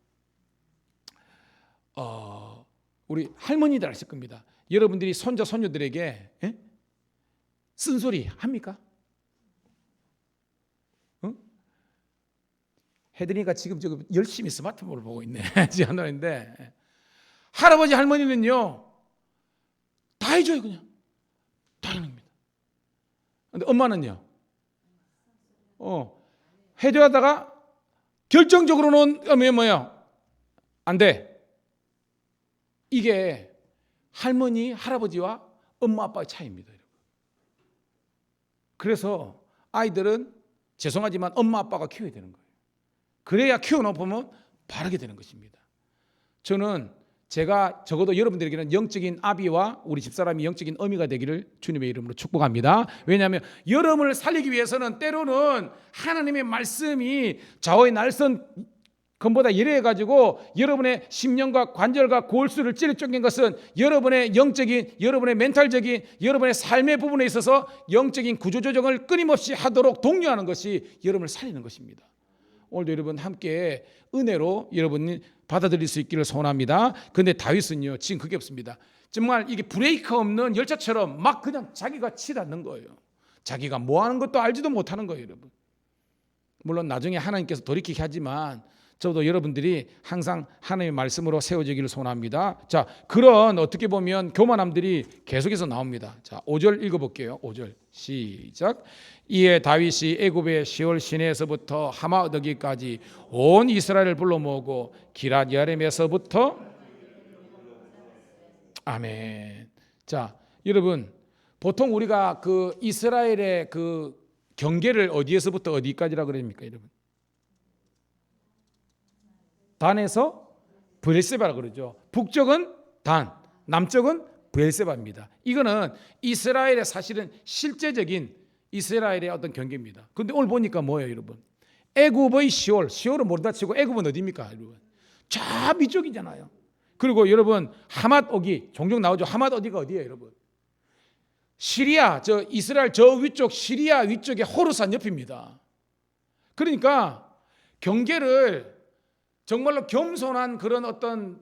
우리 할머니들 아실 겁니다. 여러분들이 손자 손녀들에게 쓴소리 합니까? 응? 해드니까 지금 열심히 스마트폰을 보고 있네. 지하노인데 할아버지 할머니는요 다 해줘요. 그냥 다 하는 겁니다. 근데 엄마는요 해줘야다가 결정적으로는 뭐예요? 안 돼. 이게 할머니, 할아버지와 엄마, 아빠의 차이입니다. 그래서 아이들은 죄송하지만 엄마, 아빠가 키워야 되는 거예요. 그래야 키워놓으면 바르게 되는 것입니다. 저는 제가 적어도 여러분들에게는 영적인 아비와 우리 집사람이 영적인 어미가 되기를 주님의 이름으로 축복합니다. 왜냐하면 여러분을 살리기 위해서는 때로는 하나님의 말씀이 좌우의 날선 검보다 예래해가지고 여러분의 심령과 관절과 골수를 찌르 쫓긴 것은 여러분의 영적인, 여러분의 멘탈적인, 여러분의 삶의 부분에 있어서 영적인 구조조정을 끊임없이 하도록 독려하는 것이 여러분을 살리는 것입니다. 오늘도 여러분 함께 은혜로 여러분이 받아들일 수 있기를 소원합니다. 그런데 다윗은요 지금 그게 없습니다. 정말 이게 브레이크 없는 열차처럼 막 그냥 자기가 치닫는 거예요. 자기가 뭐 하는 것도 알지도 못하는 거예요, 여러분. 물론 나중에 하나님께서 돌이키게 하지만 저도 여러분들이 항상 하나님의 말씀으로 세워지기를 소원합니다. 자, 그런 어떻게 보면 교만함들이 계속해서 나옵니다. 자, 5절 읽어볼게요. 5절 시작. 이에 다윗이 애굽의 시올 시내에서부터 하마더기까지 온 이스라엘을 불러 모으고 기럇 여림에서부터 아멘. 자, 여러분 보통 우리가 그 이스라엘의 그 경계를 어디에서부터 어디까지라 그럽니까, 여러분? 단에서 브엘세바라 그러죠. 북쪽은 단, 남쪽은 브엘세바입니다. 이거는 이스라엘의 사실은 실제적인 이스라엘의 어떤 경계입니다. 그런데 오늘 보니까 뭐예요, 여러분? 애굽의 시올은 모르다 치고 애굽은 어디입니까, 여러분? 저 위쪽이잖아요. 그리고 여러분 하맛오기 종종 나오죠. 하맛오기가 어디예요, 여러분? 시리아, 저 이스라엘 저 위쪽 시리아 위쪽에 호르산 옆입니다. 그러니까 경계를 정말로 겸손한 그런 어떤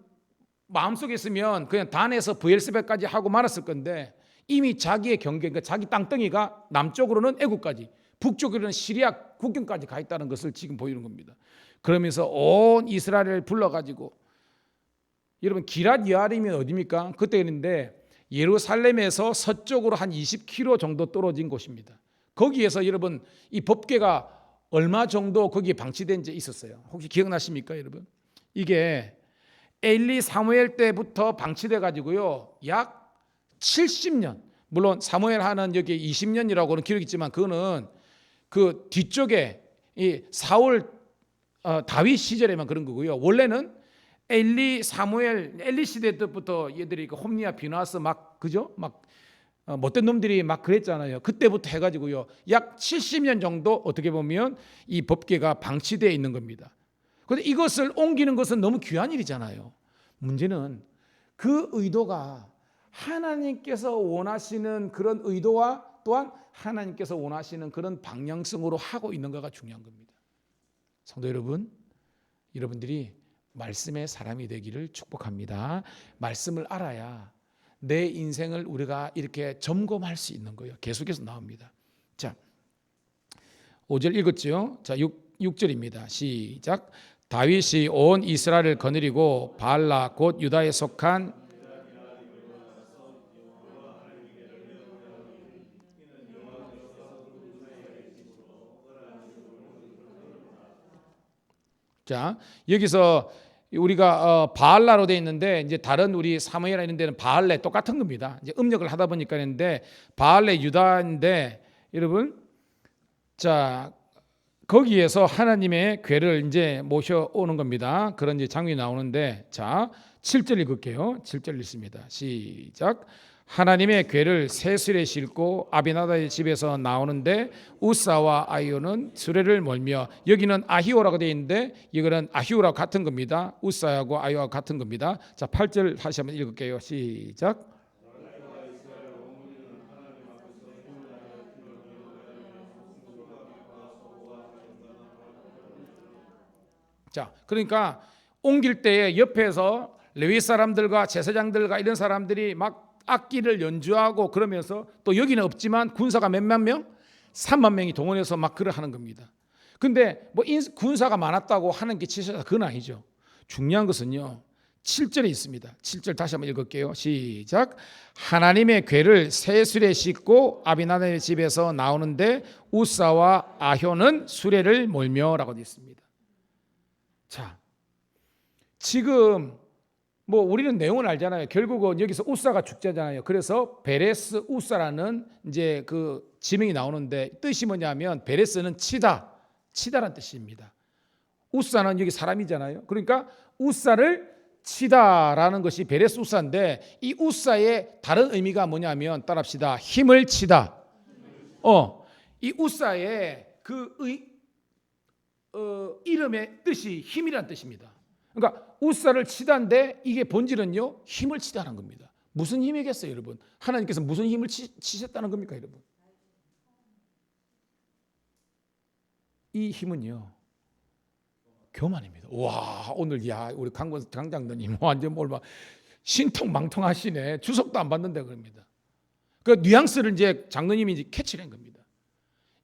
마음속에 있으면 그냥 단에서 브엘세바까지 하고 말았을 건데 이미 자기의 경계, 그러니까 자기 땅덩이가 남쪽으로는 애굽까지, 북쪽으로는 시리아 국경까지 가 있다는 것을 지금 보이는 겁니다. 그러면서 온 이스라엘을 불러가지고 여러분 기럇 여아림이 어디입니까? 그때였는데 예루살렘에서 서쪽으로 한 20km 정도 떨어진 곳입니다. 거기에서 여러분 이 법궤가 얼마 정도 거기에 방치된 지 있었어요. 혹시 기억나십니까, 여러분? 이게 엘리 사무엘 때부터 방치돼 가지고요. 약 70년. 물론 사무엘 하는 여기 20년이라고는 기록이 있지만 그거는 그 뒤쪽에 이 사울 다윗 시절에만 그런 거고요. 원래는 엘리 사무엘 엘리 시대 때부터 얘들이 그 홈리아 비나스 막 그죠? 막 못된 놈들이 막 그랬잖아요. 그때부터 해가지고요. 약 70년 정도 어떻게 보면 이 법궤가 방치되어 있는 겁니다. 그런데 이것을 옮기는 것은 너무 귀한 일이잖아요. 문제는 그 의도가 하나님께서 원하시는 그런 의도와 또한 하나님께서 원하시는 그런 방향성으로 하고 있는가가 중요한 겁니다. 성도 여러분, 여러분들이 말씀의 사람이 되기를 축복합니다. 말씀을 알아야 내 인생을 우리가 이렇게 점검할 수 있는 거예요. 계속해서 나옵니다. 자, 5절 읽었죠? 자, 6절입니다. 시작. 다윗이 온 이스라엘을 거느리고 바알라 곧 유다에 속한 자, 여기서 우리가 바알라로 되어 있는데 이제 다른 우리 사무엘이나 이런 데는 바알레 똑같은 겁니다. 이제 음력을 하다 보니까 했는데 바알레 유다인데 여러분 자 거기에서 하나님의 궤를 이제 모셔오는 겁니다. 그런 이제 장면이 나오는데 자 7절 읽을게요. 7절 읽습니다. 시작. 하나님의 궤를 세술에 싣고 아비나다의 집에서 나오는데 우사와 아히오는 수레를 몰며 여기는 아히오라고 되어 있는데 이거는 아히오라고 같은 겁니다. 우사하고 아히오하고 같은 겁니다. 자 8절 다시 한번 읽을게요. 시작. 자 그러니까 옮길 때에 옆에서 레위 사람들과 제사장들과 이런 사람들이 막 악기를 연주하고 그러면서 또 여기는 없지만 군사가 몇만 명? 3만 명이 동원해서 막 그러 하는 겁니다. 근데 뭐 군사가 많았다고 하는 게 치셔서 그건 아니죠. 중요한 것은요. 7절에 있습니다. 7절 다시 한번 읽을게요. 시작. 하나님의 궤를 세술에 싣고 아비나답의 집에서 나오는데 우사와 아효는 수레를 몰며라고 되어 있습니다. 자, 지금 뭐 우리는 내용을 알잖아요. 결국은 여기서 우사가 축제잖아요. 그래서 베레스 우사라는 이제 그 지명이 나오는데 뜻이 뭐냐면 베레스는 치다라는 뜻입니다. 우사는 여기 사람이잖아요. 그러니까 우사를 치다라는 것이 베레스 우사인데 이 우사의 다른 의미가 뭐냐면 따라합시다. 힘을 치다. 이 우사의 그 이름의 뜻이 힘이라는 뜻입니다. 그러니까 우사를 치다인데 이게 본질은요 힘을 치다는 겁니다. 무슨 힘이겠어요, 여러분? 하나님께서 무슨 힘을 치셨다는 겁니까, 여러분? 이 힘은요 교만입니다. 와 오늘 야 우리 강장로님 완전 뭘 막 신통망통하시네. 주석도 안 받는다 그럽니다. 그 뉘앙스를 이제 장로님이 이제 캐치한 겁니다.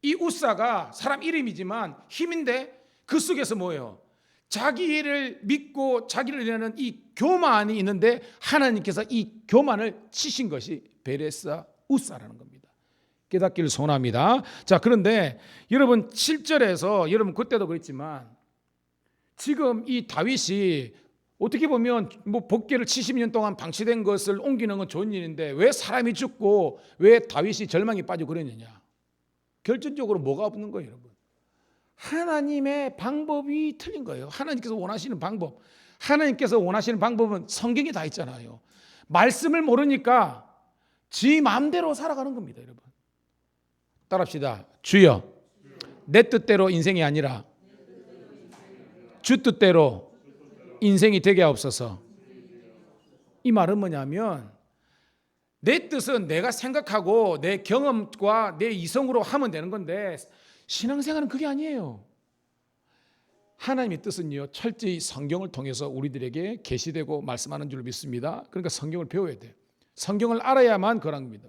이 우사가 사람 이름이지만 힘인데 그 속에서 뭐예요? 자기를 믿고 자기를 위하는 이 교만이 있는데 하나님께서 이 교만을 치신 것이 베레스 우사라는 겁니다. 깨닫기를 소원합니다. 자, 그런데 여러분 7절에서 여러분 그때도 그랬지만 지금 이 다윗이 어떻게 보면 뭐 법궤를 70년 동안 방치된 것을 옮기는 건 좋은 일인데 왜 사람이 죽고 왜 다윗이 절망에 빠지고 그랬느냐? 결정적으로 뭐가 없는 거예요, 여러분? 하나님의 방법이 틀린 거예요. 하나님께서 원하시는 방법. 하나님께서 원하시는 방법은 성경에 다 있잖아요. 말씀을 모르니까 지 마음대로 살아가는 겁니다, 여러분. 따라합시다. 주여, 내 뜻대로 인생이 아니라 주 뜻대로 인생이 되게 하옵소서. 이 말은 뭐냐면 내 뜻은 내가 생각하고 내 경험과 내 이성으로 하면 되는 건데 신앙생활은 그게 아니에요. 하나님의 뜻은요 철저히 성경을 통해서 우리들에게 계시되고 말씀하는 줄 믿습니다. 그러니까 성경을 배워야 돼요. 성경을 알아야만 그런 겁니다.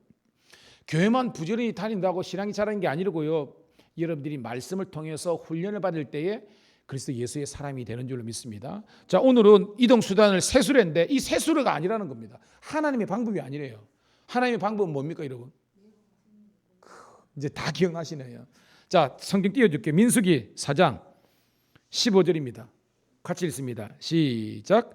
교회만 부지런히 다닌다고 신앙이 자라는 게 아니고요. 여러분들이 말씀을 통해서 훈련을 받을 때에 그리스도 예수의 사람이 되는 줄로 믿습니다. 자, 오늘은 이동수단을 세수레인데 이 세수레가 아니라는 겁니다. 하나님의 방법이 아니래요. 하나님의 방법은 뭡니까, 여러분? 이제 다 기억나시네요. 자, 성경 띄워줄게요. 민수기 4장 15절입니다. 같이 읽습니다. 시작.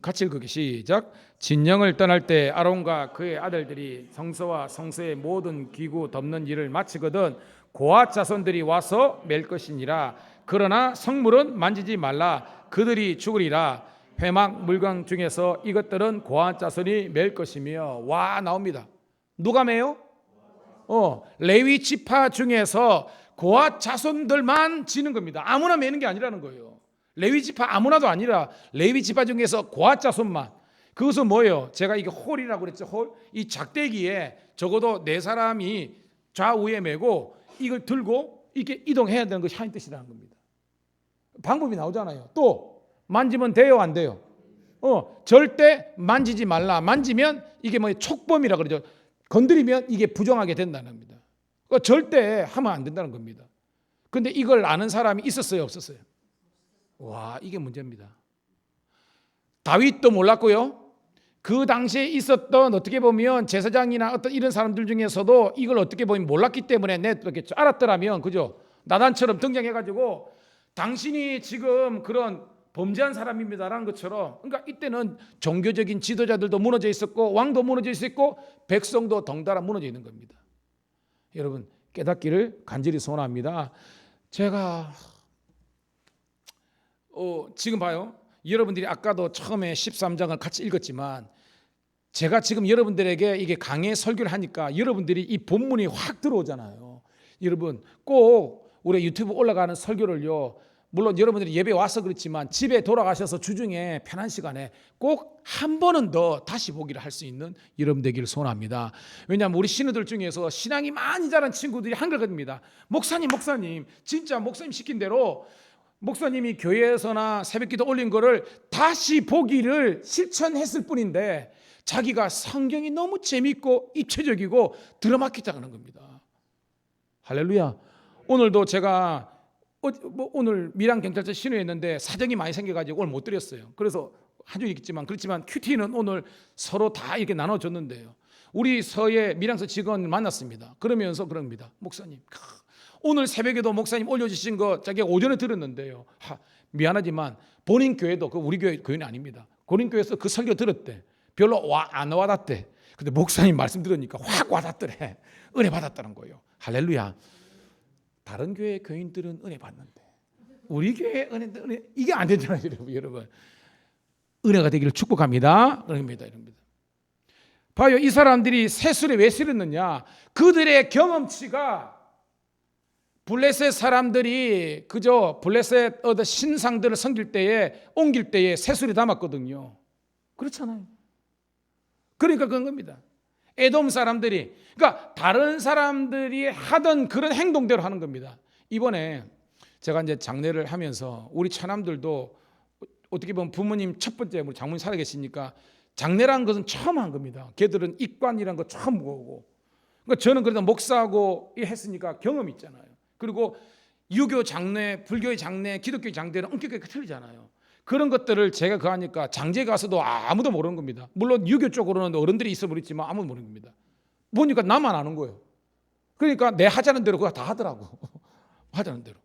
같이 읽을게요. 시작. 진영을 떠날 때 아론과 그의 아들들이 성소와 성소의 모든 기구 덮는 일을 마치거든 고앗 자손들이 와서 맬 것이니라. 그러나 성물은 만지지 말라. 그들이 죽으리라. 회막 물광 중에서 이것들은 고앗 자손이 맬 것이며. 와, 나옵니다. 누가 매요? 레위 지파 중에서 고앗 자손들만 지는 겁니다. 아무나 매는 게 아니라는 거예요. 레위 지파 아무나도 아니라 레위 지파 중에서 고앗 자손만. 그것은 뭐예요? 제가 이게 홀이라고 그랬죠. 홀. 이 작대기에 적어도 4사람이 좌우에 메고 이걸 들고 이렇게 이동해야 되는 것이 하나님 뜻이라는 겁니다. 방법이 나오잖아요. 또 만지면 돼요, 안 돼요? 절대 만지지 말라. 만지면 이게 뭐 촉범이라 그러죠. 건드리면 이게 부정하게 된다는 겁니다. 그러니까 절대 하면 안 된다는 겁니다. 그런데 이걸 아는 사람이 있었어요, 없었어요? 와, 이게 문제입니다. 다윗도 몰랐고요. 그 당시에 있었던 어떻게 보면 제사장이나 어떤 이런 사람들 중에서도 이걸 어떻게 보면 몰랐기 때문에 냈겠죠. 알았더라면 그죠? 나단처럼 등장해가지고 당신이 지금 그런 범죄한 사람입니다라는 것처럼, 그러니까 이때는 종교적인 지도자들도 무너져 있었고 왕도 무너져 있었고 백성도 덩달아 무너져 있는 겁니다. 여러분 깨닫기를 간절히 소원합니다. 제가 지금 봐요. 여러분들이 아까도 처음에 13장을 같이 읽었지만 제가 지금 여러분들에게 이게 강의 설교를 하니까 여러분들이 이 본문이 확 들어오잖아요. 여러분 꼭 우리 유튜브 올라가는 설교를요, 물론 여러분들이 예배 와서 그렇지만 집에 돌아가셔서 주중에 편한 시간에 꼭 한 번은 더 다시 보기를 할 수 있는 여러분 되기를 소원합니다. 왜냐하면 우리 신우들 중에서 신앙이 많이 자란 친구들이 한글겁니다. 목사님 진짜 목사님 시킨 대로 목사님이 교회에서나 새벽기도 올린 거를 다시 보기를 실천했을 뿐인데 자기가 성경이 너무 재밌고 입체적이고 드라마틱하다는 겁니다. 할렐루야. 오늘도 제가 오늘 밀양 경찰서 신우했는데 사정이 많이 생겨가지고 오늘 못 드렸어요. 그래서 한 주 있겠지만 그렇지만 큐티는 오늘 서로 다 이렇게 나눠줬는데요. 우리 서해 밀양서 직원 만났습니다. 그러면서 그럽니다. 목사님, 오늘 새벽에도 목사님 올려주신 거 자기가 오전에 들었는데요. 미안하지만 본인 교회도 그 우리 교회는 아닙니다. 본인 교회에서 그 설교 들었대. 별로 안 와닿대. 근데 목사님 말씀 들으니까 확 와닿더래. 은혜 받았다는 거예요. 할렐루야. 다른 교회 교인들은 은혜 받는데 우리 교회 은혜 이게 안 되잖아요, 여러분. 은혜가 되기를 축복합니다. 그럽니다. 봐요, 이 사람들이 새술에 왜 실었느냐? 그들의 경험치가 블레셋 사람들이 그저 블레셋 신상들을 섬길 때에 옮길 때에 새술이 담았거든요. 그렇잖아요. 그러니까 그런 겁니다. 에돔 사람들이, 그러니까 다른 사람들이 하던 그런 행동대로 하는 겁니다. 이번에 제가 이제 장례를 하면서 우리 처남들도 어떻게 보면 부모님 첫 번째 우리 장모님 살아계시니까 장례라는 것은 처음 한 겁니다. 걔들은 입관이라는 거 처음 보고, 그러니까 저는 그래도 목사하고 했으니까 경험이 있잖아요. 그리고 유교 장례, 불교의 장례, 기독교의 장례는 엄격하게 틀리잖아요. 그런 것들을 제가 그거 하니까 장제 가서도 아무도 모르는 겁니다. 물론 유교 쪽으로는 어른들이 있어 버렸지만 아무도 모르는 겁니다. 보니까 나만 아는 거예요. 그러니까 내 하자는 대로 그거 다 하더라고. 하자는 대로.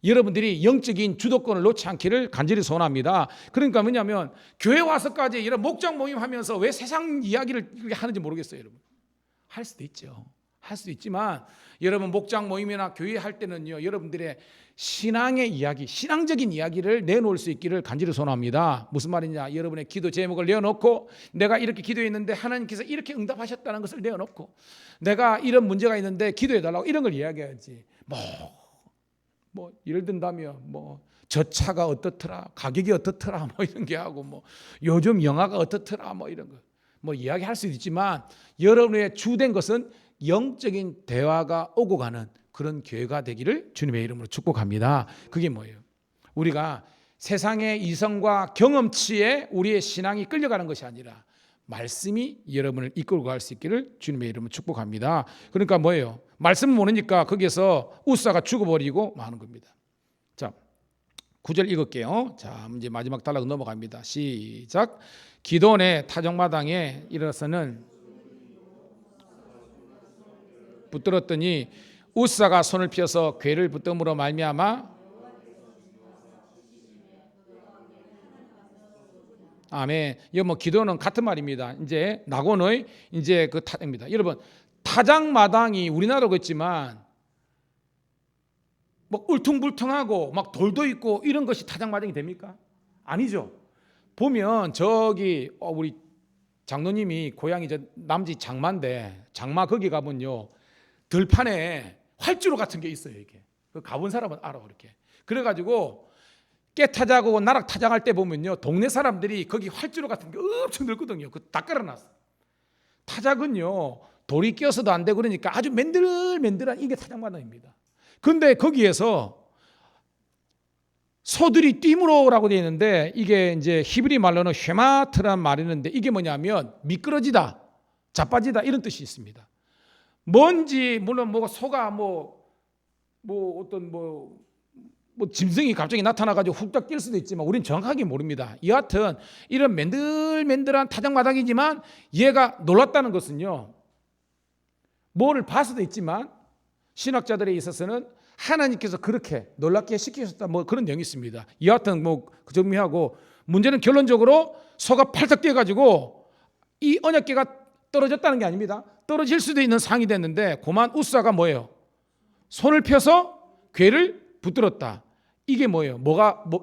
여러분들이 영적인 주도권을 놓지 않기를 간절히 소원합니다. 그러니까 뭐냐면 교회 와서까지 이런 목장 모임 하면서 왜 세상 이야기를 그렇게 하는지 모르겠어요, 여러분. 할 수도 있죠. 할 수도 있지만 여러분 목장 모임이나 교회 할 때는요, 여러분들의 신앙의 이야기, 신앙적인 이야기를 내놓을 수 있기를 간절히 소원합니다. 무슨 말이냐? 여러분의 기도 제목을 내어놓고 내가 이렇게 기도했는데 하나님께서 이렇게 응답하셨다는 것을 내어놓고 내가 이런 문제가 있는데 기도해달라고 이런 걸 이야기해야지. 뭐 예를 든다면 저 차가 어떻더라, 가격이 어떻더라, 이런 게 하고 요즘 영화가 어떻더라, 이런 거 이야기할 수도 있지만 여러분의 주된 것은 영적인 대화가 오고 가는 그런 교회가 되기를 주님의 이름으로 축복합니다. 그게 뭐예요? 우리가 세상의 이성과 경험치에 우리의 신앙이 끌려가는 것이 아니라 말씀이 여러분을 이끌고 갈 수 있기를 주님의 이름으로 축복합니다. 그러니까 뭐예요? 말씀을 모르니까 거기서 우사가 죽어버리고 마는 겁니다. 자, 9절 읽을게요. 자, 이제 마지막 단락 넘어갑니다. 시작. 기도원의 타작마당에 일어서는 붙들었더니 우사가 손을 펴서 궤를 붙듦으로 말미암아 아멘. 이거 뭐 기도는 같은 말입니다. 이제 낙원의 이제 그 타입니다. 여러분 타작마당이 우리나라도 그렇지만 뭐 울퉁불퉁하고 막 돌도 있고 이런 것이 타작마당이 됩니까? 아니죠. 보면 저기 우리 장로님이 고향이 저 남지 장마인데 장마 거기 가면요 들판에 활주로 같은 게 있어요. 이게 그 가본 사람은 알아 그렇게. 그래가지고 깨타작하고 나락타작할 때 보면요 동네 사람들이 거기 활주로 같은 게 엄청 넓거든요. 그 다 깔아놨어. 타작은요 돌이 끼어서도 안 되고 그러니까 아주 맨들맨들한 이게 타작마당입니다. 근데 거기에서 소들이 띠무로라고 되어 있는데 이게 이제 히브리 말로는 쉐마트란 말이 있는데 이게 뭐냐면 미끄러지다, 자빠지다 이런 뜻이 있습니다. 뭔지 물론 뭐 소가 뭐 어떤 뭐 짐승이 갑자기 나타나가지고 훅딱 뛸 수도 있지만 우리는 정확하게 모릅니다. 여하튼 이런 맨들맨들한 타작마당이지만 얘가 놀랐다는 것은요 뭐를 봐서도 있지만 신학자들에 있어서는 하나님께서 그렇게 놀랍게 시키셨다 뭐 그런 내용이 있습니다. 여하튼 뭐 정리하고 문제는 결론적으로 소가 팔딱 뛰어가지고 이 언약궤가 떨어졌다는 게 아닙니다. 떨어질 수도 있는 상황이 됐는데 고만 우사가 뭐예요? 손을 펴서 궤를 붙들었다. 이게 뭐예요?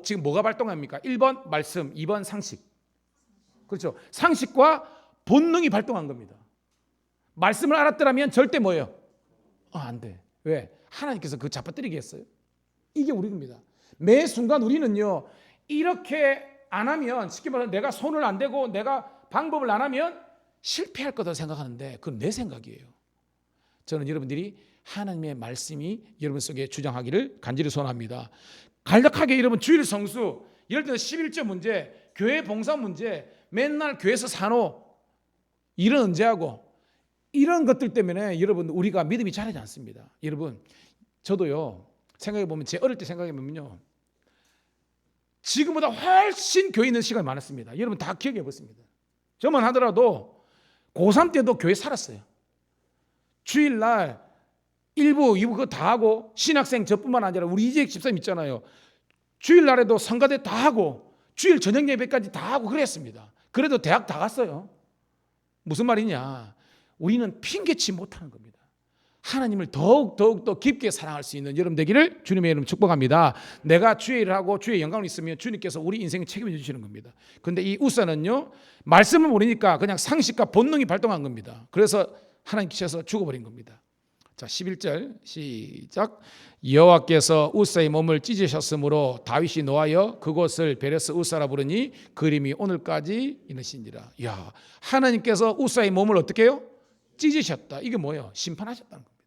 지금 뭐가 발동합니까? 1번 말씀, 2번 상식. 그렇죠. 상식과 본능이 발동한 겁니다. 말씀을 알았더라면 절대 뭐예요? 안 돼. 왜? 하나님께서 그 잡아뜨리게 했어요. 이게 우리입니다. 매 순간 우리는요 이렇게 안 하면 쉽게 말하면 내가 손을 안 대고 내가 방법을 안 하면 실패할 거다 생각하는데 그건 내 생각이에요. 저는 여러분들이 하나님의 말씀이 여러분 속에 주장하기를 간절히 소원합니다. 간략하게 여러분 주일 성수, 예를 들어 11조 문제, 교회 봉사 문제, 맨날 교회에서 산호 일은 언제 하고 이런 것들 때문에 여러분 우리가 믿음이 자라지 않습니다. 여러분 저도요 생각해 보면 제 어릴 때 생각해 보면요 지금보다 훨씬 교회 있는 시간이 많았습니다. 여러분 다 기억해 보십니다. 저만 하더라도 고3 때도 교회 살았어요. 주일날 1부, 2부 그거 다 하고 신학생 저뿐만 아니라 우리 이재익 집사님 있잖아요. 주일날에도 성가대 다 하고 주일 저녁 예배까지 다 하고 그랬습니다. 그래도 대학 다 갔어요. 무슨 말이냐? 우리는 핑계치 못하는 겁니다. 하나님을 더욱 더 깊게 사랑할 수 있는 여러분 되기를 주님의 이름 축복합니다. 내가 주의 일을 하고 주의 영광이 있으면 주님께서 우리 인생을 책임져 주시는 겁니다. 그런데 이 우사는요 말씀을 모르니까 그냥 상식과 본능이 발동한 겁니다. 그래서 하나님께서 죽어버린 겁니다. 자 11절 시작. 여호와께서 우사의 몸을 찢으셨으므로 다윗이 노하여 그곳을 베레스 우사라 부르니 그 이름이 오늘까지 있으시니라. 야, 하나님께서 우사의 몸을 어떻게 해요? 찢으셨다. 이게 뭐예요? 심판하셨다는 겁니다.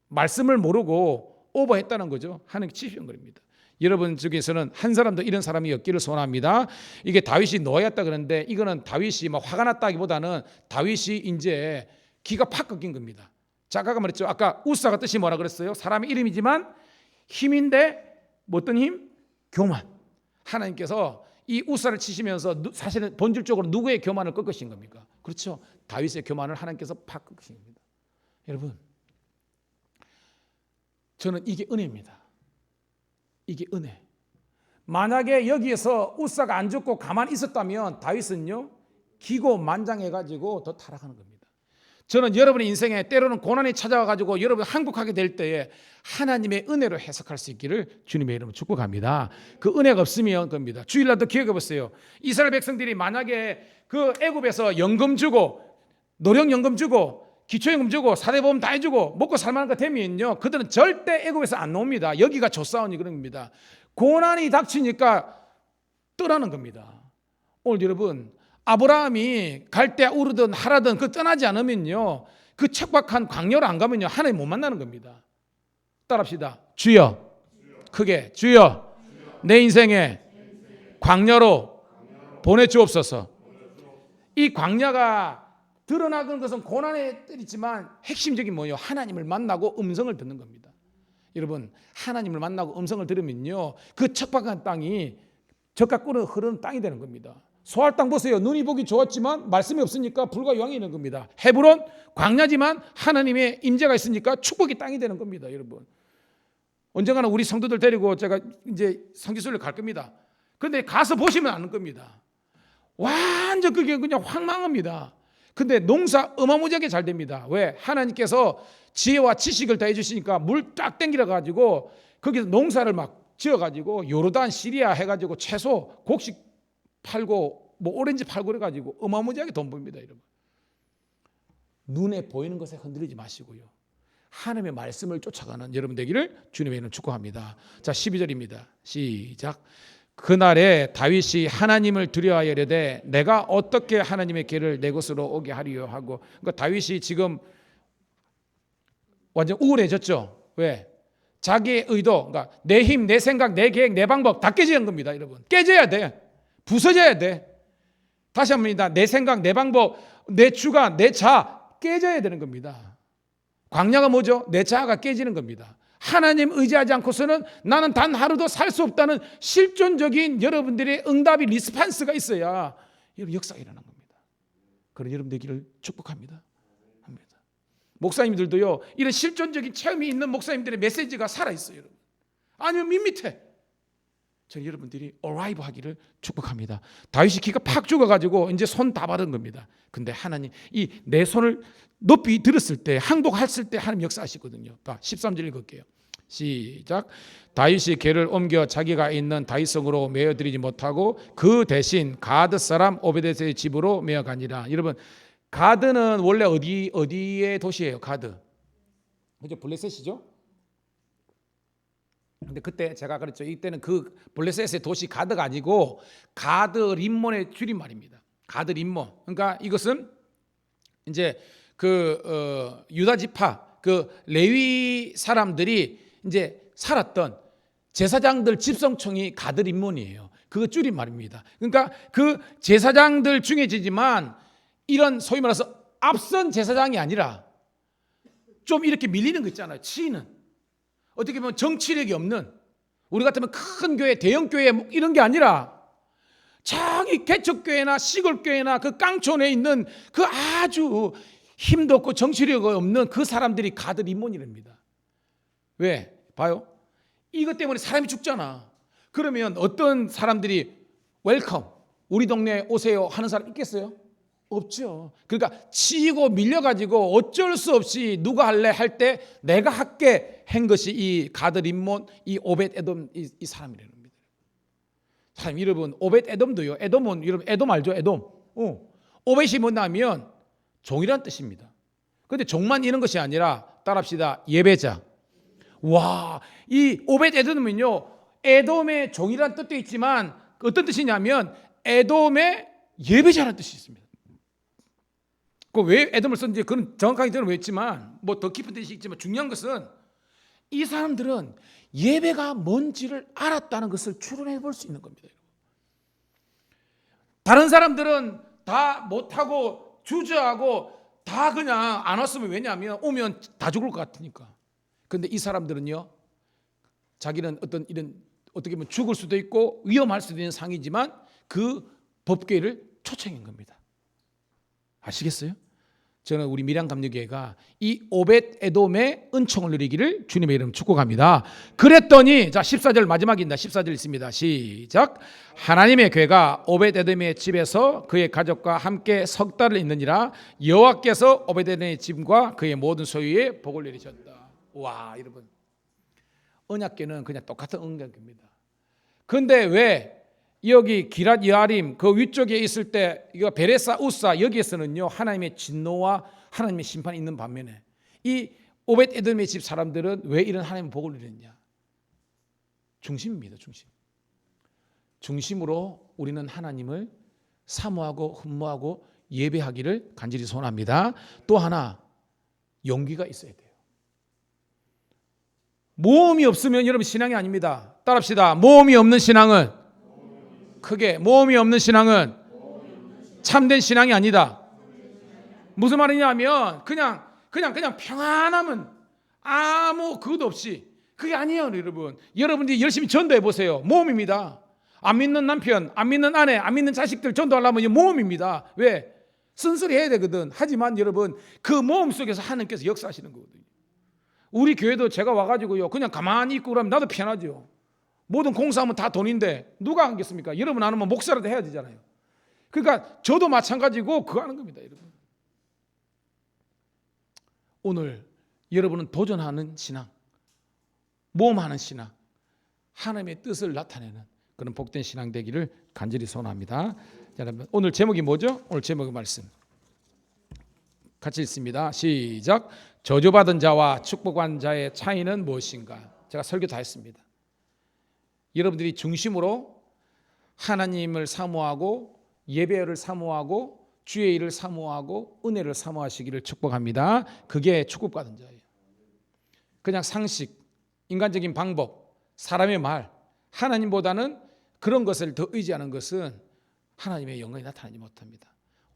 말씀을 모르고 오버했다는 거죠. 하나님 치신 겁니다. 여러분 중에서는 한 사람도 이런 사람이 없기를 소원합니다. 이게 다윗이 노하였다 그러는데 이거는 다윗이 막 화가 났다기보다는 다윗이 이제 기가 팍 꺾인 겁니다. 작가가 말했죠. 아까 우사가 뜻이 뭐라 그랬어요? 사람의 이름이지만 힘인데 어떤 힘? 교만. 하나님께서 이 우사를 치시면서 사실은 본질적으로 누구의 교만을 꺾으신 겁니까? 그렇죠. 다윗의 교만을 하나님께서 팍 꺾으신 겁니다. 여러분, 저는 이게 은혜입니다. 이게 은혜. 만약에 여기에서 우사가 안 죽고 가만히 있었다면 다윗은요 기고만장해가지고 더 타락하는 겁니다. 저는 여러분의 인생에 때로는 고난이 찾아와가지고 여러분 항복하게 될 때에 하나님의 은혜로 해석할 수 있기를 주님의 이름으로 축복합니다. 그 은혜가 없으면 겁니다. 주일날도 기억해 보세요. 이스라엘 백성들이 만약에 그 애굽에서 연금 주고 노령연금 주고 기초연금 주고 사대보험 다 해주고 먹고 살만한 거 되면요 그들은 절대 애굽에서 안 나옵니다. 여기가 조사원이 그런 겁니다. 고난이 닥치니까 떠나는 겁니다. 오늘 여러분 아브라함이 갈대 우르든 하라든 그 떠나지 않으면요 그 척박한 광야로 안 가면요 하나님 못 만나는 겁니다. 따라합시다. 주여, 크게 주여, 내 인생에 광야로 보내주옵소서. 이 광야가 드러나는 것은 고난의 뜰이지만 핵심적인 뭐예요? 하나님을 만나고 음성을 듣는 겁니다. 여러분 하나님을 만나고 음성을 들으면요 그 척박한 땅이 젖과 꿀을 흐르는 땅이 되는 겁니다. 소할 땅 보세요. 눈이 보기 좋았지만 말씀이 없으니까 불과 유황이 있는 겁니다. 헤브론 광야지만 하나님의 임재가 있으니까 축복의 땅이 되는 겁니다. 여러분, 언젠가는 우리 성도들 데리고 제가 이제 선교소를 갈 겁니다. 그런데 가서 보시면 아는 겁니다. 완전 그게 그냥 황망합니다. 근데 농사 어마무지하게 잘 됩니다. 왜? 하나님께서 지혜와 지식을 다 해주시니까 물 딱 땡기려 가지고 거기서 농사를 막 지어가지고 요르단 시리아 해가지고 채소 곡식 팔고 뭐 오렌지 팔고 그래가지고 어마무지하게 돈 벌입니다. 여러분, 눈에 보이는 것에 흔들리지 마시고요, 하나님의 말씀을 쫓아가는 여러분 되기를 주님의 이름으로 축복합니다. 자, 12절입니다. 시작. 그날에 다윗이 하나님을 두려워하여 이르되 내가 어떻게 하나님의 길을 내 것으로 오게 하리요 하고, 그러니까 다윗이 지금 완전 우울해졌죠. 왜? 자기의 의도, 그러니까 내 힘, 내 생각, 내 계획, 내 방법 다 깨지는 겁니다. 여러분, 깨져야 돼. 부서져야 돼. 다시 한번입니다. 내 생각, 내 방법, 내 주관, 내 자아 깨져야 되는 겁니다. 광야가 뭐죠? 내 자아가 깨지는 겁니다. 하나님 의지하지 않고서는 나는 단 하루도 살 수 없다는 실존적인 여러분들의 응답이 리스판스가 있어야 여러분 역사가 일어난 겁니다. 그런 여러분 되기를 축복합니다. 목사님들도요, 이런 실존적인 체험이 있는 목사님들의 메시지가 살아있어요. 여러분, 아니면 밋밋해. 저는 여러분들이 어라이브 하기를 축복합니다. 다윗이 기가 팍 죽어가지고 이제 손 다 바른 겁니다. 근데 하나님 이 내 손을 높이 들었을 때, 항복했을 때 하나님 역사하시거든요. 13절 읽을게요. 시작. 다윗이 개를 옮겨 자기가 있는 다윗성으로 메어드리지 못하고 그 대신 가드 사람 오베데스의 집으로 메어가니라. 여러분, 가드는 원래 어디의 도시예요? 가드, 그죠? 블레셋이죠. 근데 그때 제가 그랬죠. 이때는 그 블레셋의 도시 가드가 아니고 가드 림몬의 줄임말입니다. 가드 림몬. 그러니까 이것은 이제 그 유다 지파 그 레위 사람들이 이제 살았던 제사장들 집성청이 가드 림몬이에요. 그 줄임말입니다. 그러니까 그 제사장들 중에지만 이런 소위 말해서 앞선 제사장이 아니라 좀 이렇게 밀리는 거 있잖아요. 치이는, 어떻게 보면 정치력이 없는, 우리 같으면 큰 교회, 대형 교회 이런 게 아니라 저기 개척교회나 시골교회나 그 깡촌에 있는 그 아주 힘도 없고 정치력이 없는 그 사람들이 가드 림몬이랍니다. 왜? 봐요. 이것 때문에 사람이 죽잖아. 그러면 어떤 사람들이 웰컴, 우리 동네에 오세요 하는 사람 있겠어요? 없죠. 그러니까 치이고 밀려가지고 어쩔 수 없이 누가 할래 할 때 내가 할게 한 것이 이 가드 림몬, 이 오벳 에돔 이 사람이라는 겁니다. 사람 여러분, 오벳 에돔도요. 에돔은 여러분 에돔 알죠? 에돔. 오벳이 뭐냐면 종이란 뜻입니다. 그런데 종만 이런 것이 아니라 따라합시다. 예배자. 와, 이 오벳 에돔은요, 에돔의 종이란 뜻도 있지만 어떤 뜻이냐면 에돔의 예배자라는 뜻이 있습니다. 그 왜 에돔을 썼는지 그건 정확하게 저는 모르겠지만 뭐 더 깊은 뜻이 있지만 중요한 것은 이 사람들은 예배가 뭔지를 알았다는 것을 추론해 볼 수 있는 겁니다. 다른 사람들은 다 못하고 주저하고 다 그냥 안 왔으면, 왜냐하면 오면 다 죽을 것 같으니까. 그런데 이 사람들은요, 자기는 어떤 이런 어떻게 보면 죽을 수도 있고 위험할 수도 있는 상이지만 그 법궤를 초청한 겁니다. 아시겠어요? 저는 우리 밀양감리교회가 이 오벳 에돔의 은총을 누리기를 주님의 이름 축복합니다. 그랬더니, 자 14절 마지막입니다. 14절 있습니다. 시작. 하나님의 교회가 오벳 에돔의 집에서 그의 가족과 함께 석 달을 있느니라. 여호와께서 오벳 에돔의 집과 그의 모든 소유에 복을 내리셨다. 와, 여러분, 언약궤는 그냥 똑같은 언약궤입니다. 그런데 왜 여기 기랏 여아림 그 위쪽에 있을 때 이거 베레사 우사 여기에서는요 하나님의 진노와 하나님의 심판이 있는 반면에 이 오벳 에돔의 집 사람들은 왜 이런 하나님의 복을 누렸냐? 중심입니다. 중심으로 우리는 하나님을 사모하고 흠모하고 예배하기를 간절히 소원합니다. 또 하나, 용기가 있어야 돼요. 모험이 없으면 여러분 신앙이 아닙니다. 따라합시다. 모험이 없는 신앙은, 크게, 모험이 없는 신앙은 참된 신앙이 아니다. 무슨 말이냐면 그냥 평안하면 아무 그것도 없이, 그게 아니에요. 여러분, 여러분들이 열심히 전도해 보세요. 모험입니다. 안 믿는 남편, 안 믿는 아내, 안 믿는 자식들 전도하려면 이 모험입니다. 왜? 순수히 해야 되거든. 하지만 여러분 그 모험 속에서 하나님께서 역사하시는 거거든요. 우리 교회도 제가 와가지고요 그냥 가만히 있고 그러면 나도 편하죠. 모든 공사하면 다 돈인데 누가 하겠습니까? 여러분 안 하면 목사라도 해야 되잖아요. 그러니까 저도 마찬가지고 그거 하는 겁니다. 여러분. 오늘 여러분은 도전하는 신앙, 모험하는 신앙, 하나님의 뜻을 나타내는 그런 복된 신앙 되기를 간절히 소원합니다. 자, 여러분 오늘 제목이 뭐죠? 오늘 제목의 말씀 같이 읽습니다. 시작. 저주받은 자와 축복받은 자의 차이는 무엇인가? 제가 설교 다 했습니다. 여러분들이 중심으로 하나님을 사모하고 예배를 사모하고 주의 일을 사모하고 은혜를 사모하시기를 축복합니다. 그게 축복받은 자예요. 그냥 상식, 인간적인 방법, 사람의 말, 하나님보다는 그런 것을 더 의지하는 것은 하나님의 영광이 나타나지 못합니다.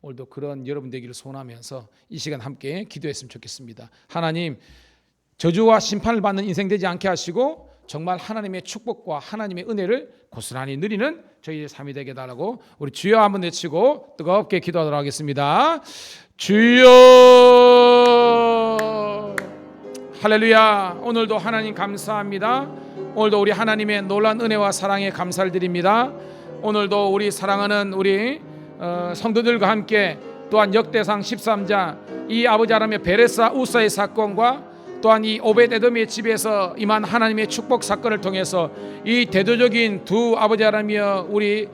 오늘도 그런 여러분 되기를 소원하면서 이 시간 함께 기도했으면 좋겠습니다. 하나님, 저주와 심판을 받는 인생 되지 않게 하시고 정말 하나님의 축복과 하나님의 은혜를 고스란히 누리는 저희의 삶이 되게 해달라고 우리 주여 한번 외치고 뜨겁게 기도하도록 하겠습니다. 주여, 할렐루야. 오늘도 하나님 감사합니다. 오늘도 우리 하나님의 놀라운 은혜와 사랑에 감사를 드립니다. 오늘도 우리 사랑하는 우리 성도들과 함께 또한 역대상 13장 이 아버지 하나님의 베레사 우사의 사건과 또한 이 오벳에돔의 집에서 임한 하나님의 축복 사건을 통해서 이 대도적인 두 아버지 하나님이여 우리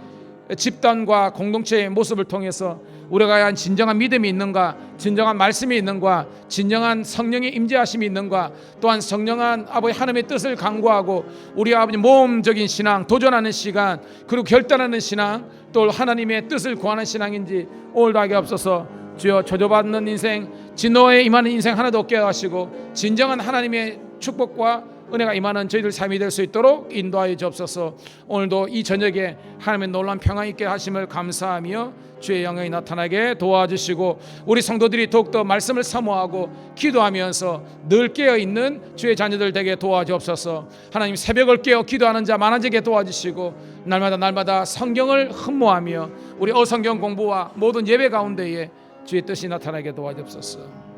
집단과 공동체의 모습을 통해서 우리가 과연 진정한 믿음이 있는가, 진정한 말씀이 있는가, 진정한 성령의 임재하심이 있는가, 또한 성령한 아버지 하나님의 뜻을 강구하고 우리 아버지 모험적인 신앙, 도전하는 시간, 그리고 결단하는 신앙, 또 하나님의 뜻을 구하는 신앙인지 오늘도 하게 없어서 주여 저주받는 인생, 진노에 임하는 인생 하나도 없게 하시고 진정한 하나님의 축복과 은혜가 임하는 저희들 삶이 될 수 있도록 인도하여 주옵소서. 오늘도 이 저녁에 하나님의 놀라운 평안 있게 하심을 감사하며 주의 영광이 나타나게 도와주시고 우리 성도들이 더욱더 말씀을 사모하고 기도하면서 늘 깨어있는 주의 자녀들 되게 도와주옵소서. 하나님 새벽을 깨어 기도하는 자 많아지게 도와주시고 날마다 성경을 흠모하며 우리 어성경 공부와 모든 예배 가운데에 주의 뜻이 나타나게 도와주옵소서.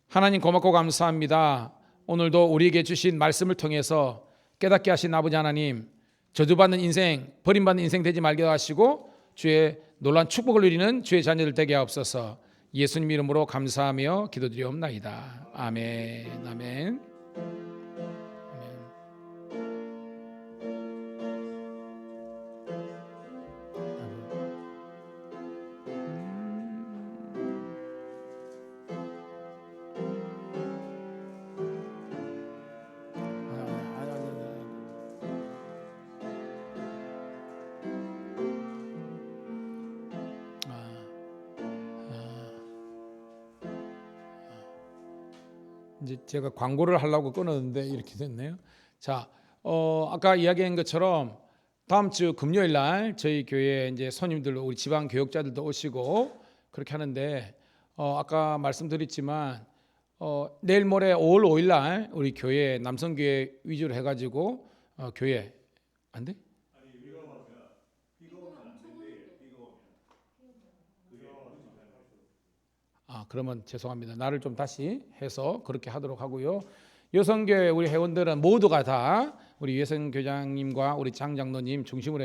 하나님 고맙고 감사합니다. 오늘도 우리에게 주신 말씀을 통해서 깨닫게 하신 아버지 하나님, 저주받는 인생, 버림받는 인생 되지 말게 하시고 주의 놀라운 축복을 누리는 주의 자녀들 되게 하옵소서. 예수님 이름으로 감사하며 기도드리옵나이다. 아멘. 아멘. 이제 제가 광고를 하려고 끊었는데 이렇게 됐네요. 자, 아까 이야기한 것처럼 다음 주 금요일 날 저희 교회 이제 손님들 우리 지방 교역자들도 오시고 그렇게 하는데 아까 말씀드렸지만 내일 모레 5월 5일 날 우리 교회 남성교회 위주로 해가지고 교회 안 돼? 그러면 죄송합니다. 나를 좀 다시 해서 그렇게 하도록 하고요. 여성교회 우리 회원들은 모두가 다 우리 여성교장님과 우리 장장로님 중심으로